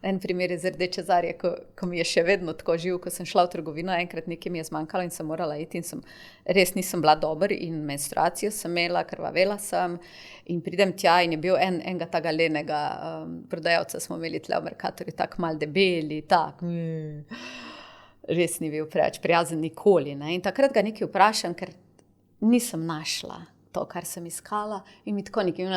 En primer je z Rdeče Zarje, ko mi je še vedno tako živ, ko sem šla v trgovino, enkrat nekaj mi je zmanjkalo in sem morala iti in res nisem bila dober in menstruacijo sem imela, krvavela sem in pridem tja in je bil enega taga lenega prodajalca, smo imeli tle v Mercatorju, tako mal debeli, res ni bil preveč prijazen nikoli. In takrat ga nekaj vprašam, ker nisem našla to, kar sem iskala in mi tako nekaj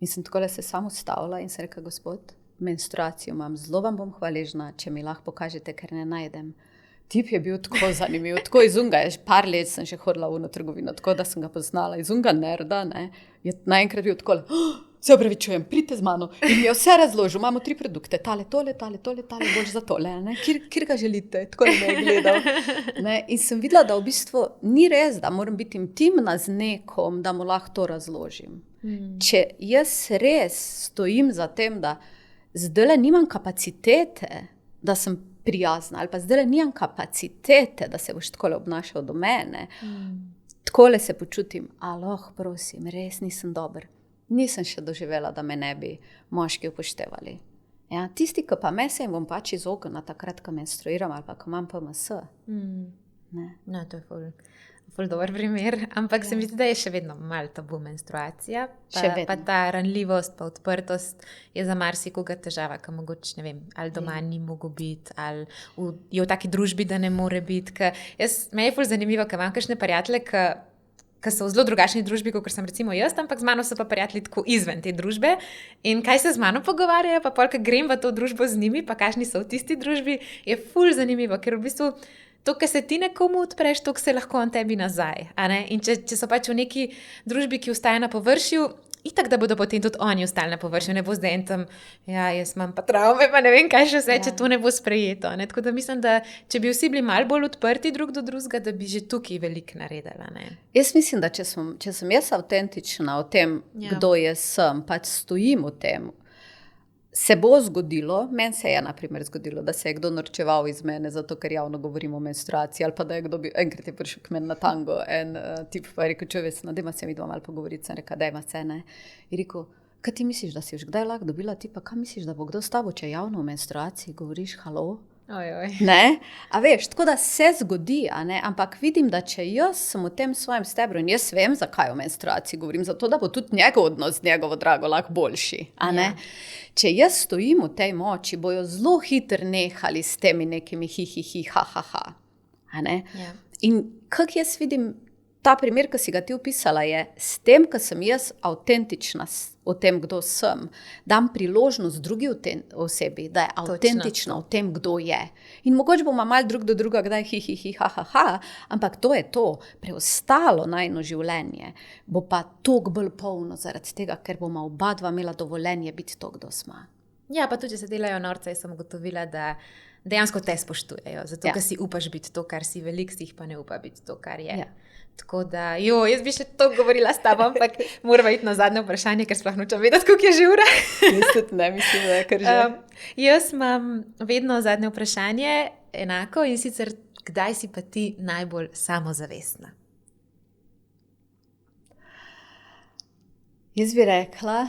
in sem takole se samo ustavila in sem rekla, gospod, menstruacijo imam, zelo vam bom hvaležna, če mi lahko pokažete, ker ne najdem. Tip je bil tako zanimiv, tako iz unga, par let sem že hodila v trgovino, tako da sem ga poznala, iz unga nerda, je naenkrat bil tako, se opravičujem, pridite z mano in mi je vse razložil, imamo 3 produkte, tale, boš za tole, kjer ga želite, tako me je gledal. In sem videla, da v bistvu ni res, da moram biti intimna z nekom, da mu lahko to razložim. Če jaz res stojim za tem, da zdajle nimam kapacitete, da sem prijazna, ali pa zdajle nimam kapacitete, da se boš takole obnašal do mene, takole se počutim, prosim, res nisem dober. Nisem še doživela, da me ne bi moški upoštevali. Ja, tisti, ki pa me se jim bom pač izognila takrat, ko menstruiram ali pa ko imam PMS. No, to je ful dober primer, ampak se mi zdi, da je še vedno malo tabu menstruacija, pa ta ranljivost, pa odprtost je za marsikoga težava, ki mogoče, ne vem, ali doma ni mogel biti, ali je v taki družbi, da ne more biti. Me je ful zanimivo, ker imam kakšne prijatelje, ki so v zelo drugačni družbi, kot sem recimo jaz, ampak z mano so pa prijatelji tako izven te družbe in kaj se z mano pogovarjajo, pa polk grem v to družbo z njimi, pa kakšni so v tisti družbi, je ful zanimivo, ker v bistvu to, kar se ti nekomu odpreš, to se lahko on tebi nazaj. In če so pač v neki družbi, ki ostaja na površju, itak, da bodo potem tudi oni ostali na površju, ne bo zdaj en tam, jaz imam pa travme, pa ne vem, kaj še vse, če to ne bo sprejeto. Tako da mislim, da če bi vsi bili malo bolj odprti drug do drugega, da bi že tukaj veliko naredila. Jaz mislim, da če sem jaz avtentična o tem, kdo jaz sem, pač stojim v tem, se bo zgodilo, meni se je na primer zgodilo, da se je kdo norčeval iz mene, zato ker javno govorim o menstruaciji, ali pa da je kdo enkrat je prišel k meni na tango, en tip pa je rekel, čovesno, dajma se mi dva malo pogovoriti, sem rekel, dajma se, in rekel, kaj ti misliš, da si už kdaj lahko dobila tipa, kaj misliš, da bo kdo s tabo, če javno o menstruaciji govoriš, halo? Ne? A veš, tako da se zgodi, ampak vidim, da če jaz sem v tem svojem stebru in jaz vem, zakaj o menstruaciji govorim, zato da bo tudi njegov odnos z njegovo drago lahko boljši. Če jaz stojim v tej moči, bojo zelo hitro nehali s temi nekimi ha. In kak jaz vidim, ta primer, ki si ga ti opisala, je s tem, ko sem jaz avtentična o tem, kdo sem, dam priložnost drugi osebi, da je avtentična o tem, kdo je. In mogoče bomo malo drug do druga, kdaj ha, ampak to je to. Preostalo najino življenje bo pa toliko bolj polno zaradi tega, ker bomo oba dva imela dovoljenje biti to, kdo smo. Ja, pa tudi, če se delajo norce, sem ugotovila, da dejansko te spoštujejo, zato ker si upaš biti to, kar si, veliko si jih pa ne upa biti to, kar je. Tako da, jaz bi še to govorila s tabo, ampak moramo iti na zadnje vprašanje, ker sploh nočem vedeti, koliko je že ura. Mislim, da je kar že. Jaz imam vedno zadnje vprašanje enako in sicer, kdaj si pa ti najbolj samozavestna? Jaz bi rekla,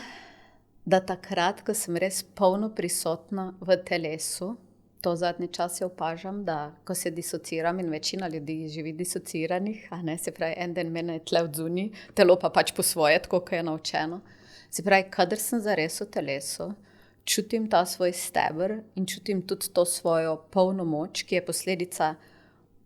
da takrat, ko sem res polno prisotna v telesu, to zadnji čas opažam, da ko se disociram in večina ljudi živi disociranih, se pravi, en den mene je tle odzuni, telo pa pač po svoje, tako kot je naučeno. Se pravi, kadar sem zares v telesu, čutim ta svoj steber in čutim tudi to svojo polno moč, ki je posledica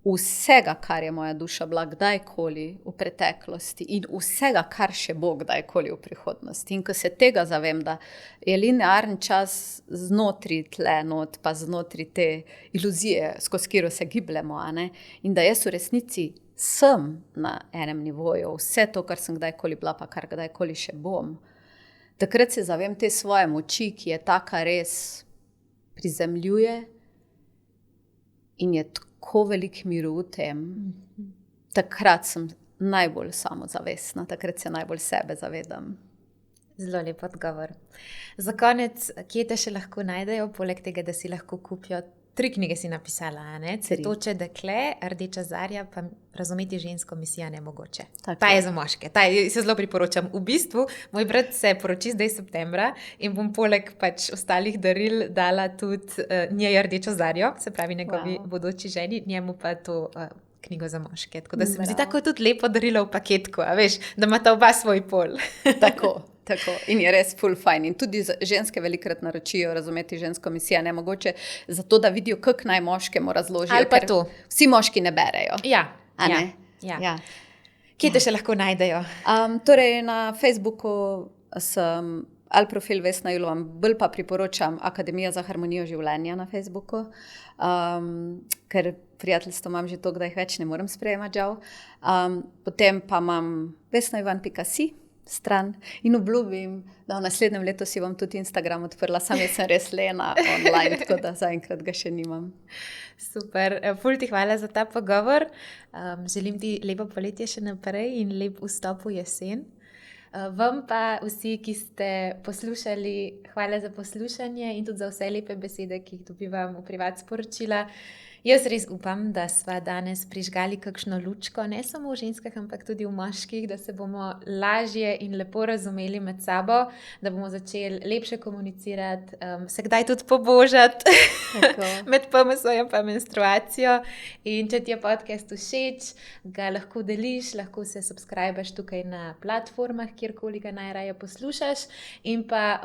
vsega, kar je moja duša bila kdajkoli v preteklosti in vsega, kar še bo kdajkoli v prihodnosti. In ko se tega zavem, da je linearni čas znotraj tle not, pa znotraj te iluzije, skozi katero se gibljemo, in da jaz v resnici sem na enem nivoju, vse to, kar sem kdajkoli bila, pa kar kdajkoli še bom, takrat se zavem te svoje moči, ki je taka res prizemljuje in je tako velik miru v tem. Takrat sem najbolj samozavestna, takrat se najbolj sebe zavedam. Zelo lep odgovor. Za konec, kje te še lahko najdejo, poleg tega, da si lahko kupijo 3 knjige si napisala, Cvetoče dekle, Rdeča zarja, pa Razumeti žensko misija nemogoče. Ta je za moške, ta se zelo priporočam. V bistvu, moj brat se poroči zdaj septembra in bom poleg ostalih daril dala tudi njej Rdečo zarjo, se pravi njegovi bodoči ženi, njemu pa to knjigo za moške. Tako da se mi zdi tako tudi lepo darilo v paketku, a veš, da imata oba svoj pol. Tako. In je res full fajn. In tudi ženske velikrat naročijo Razumeti žensko misijo nemogoče, zato da vidijo, kako naj moškemu razložijo. Ali pa to. Vsi moški ne berejo. Ja. Kje te še lahko najdejo? Torej na Facebooku sem ali profil Vesna Julova, bolj pa priporočam Akademija za harmonijo življenja na Facebooku, ker prijateljstvo imam že to, da jih več ne morem sprejemati, žal. Potem pa imam vesnaivan.si stran in obljubim, da v naslednjem letu si bom tudi Instagram odprla, sam jaz sem res lena online, tako da zaenkrat ga še nimam. Super, ful ti hvala za ta pogovor. Želim ti lepo poletje še naprej in lep vstop v jesen. Vam pa vsi, ki ste poslušali, hvala za poslušanje in tudi za vse lepe besede, ki jih dobivam v privat sporočila. Jaz res upam, da sva danes prižgali kakšno lučko, ne samo v ženskah, ampak tudi v moških, da se bomo lažje in lepo razumeli med sabo, da bomo začeli lepše komunicirati, se kdaj tudi pobožati med PMS-jem pa menstruacijo. In če ti je podcast všeč, ga lahko deliš, lahko se subscribeš tukaj na platformah, kjerkoli ga najraje poslušaš. In pa,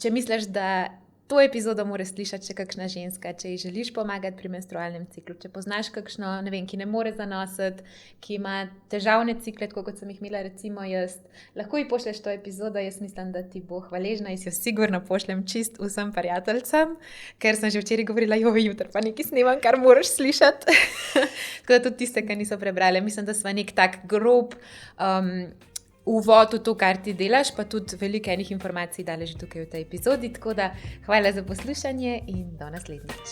če misliš, da to epizodo mora slišati še kakšna ženska, če ji želiš pomagati pri menstrualnem ciklu, če poznaš kakšno, ne vem, ki ne more zanositi, ki ima težavne cikle, tako kot sem jih imela recimo jaz, lahko ji pošleš to epizodo, jaz mislim, da ti bo hvaležna in si jo sigurno pošljem čist vsem prijateljcem, ker sem že včeraj govorila, jutri pa nekaj snimam, kar moraš slišati. Tako da tudi tiste, ki niso prebrali, mislim, da sva nek tak grob uvod v to, kar ti delaš, pa tudi veliko enih informacij dali že tukaj v tej epizodi, tako da hvala za poslušanje in do naslednjič.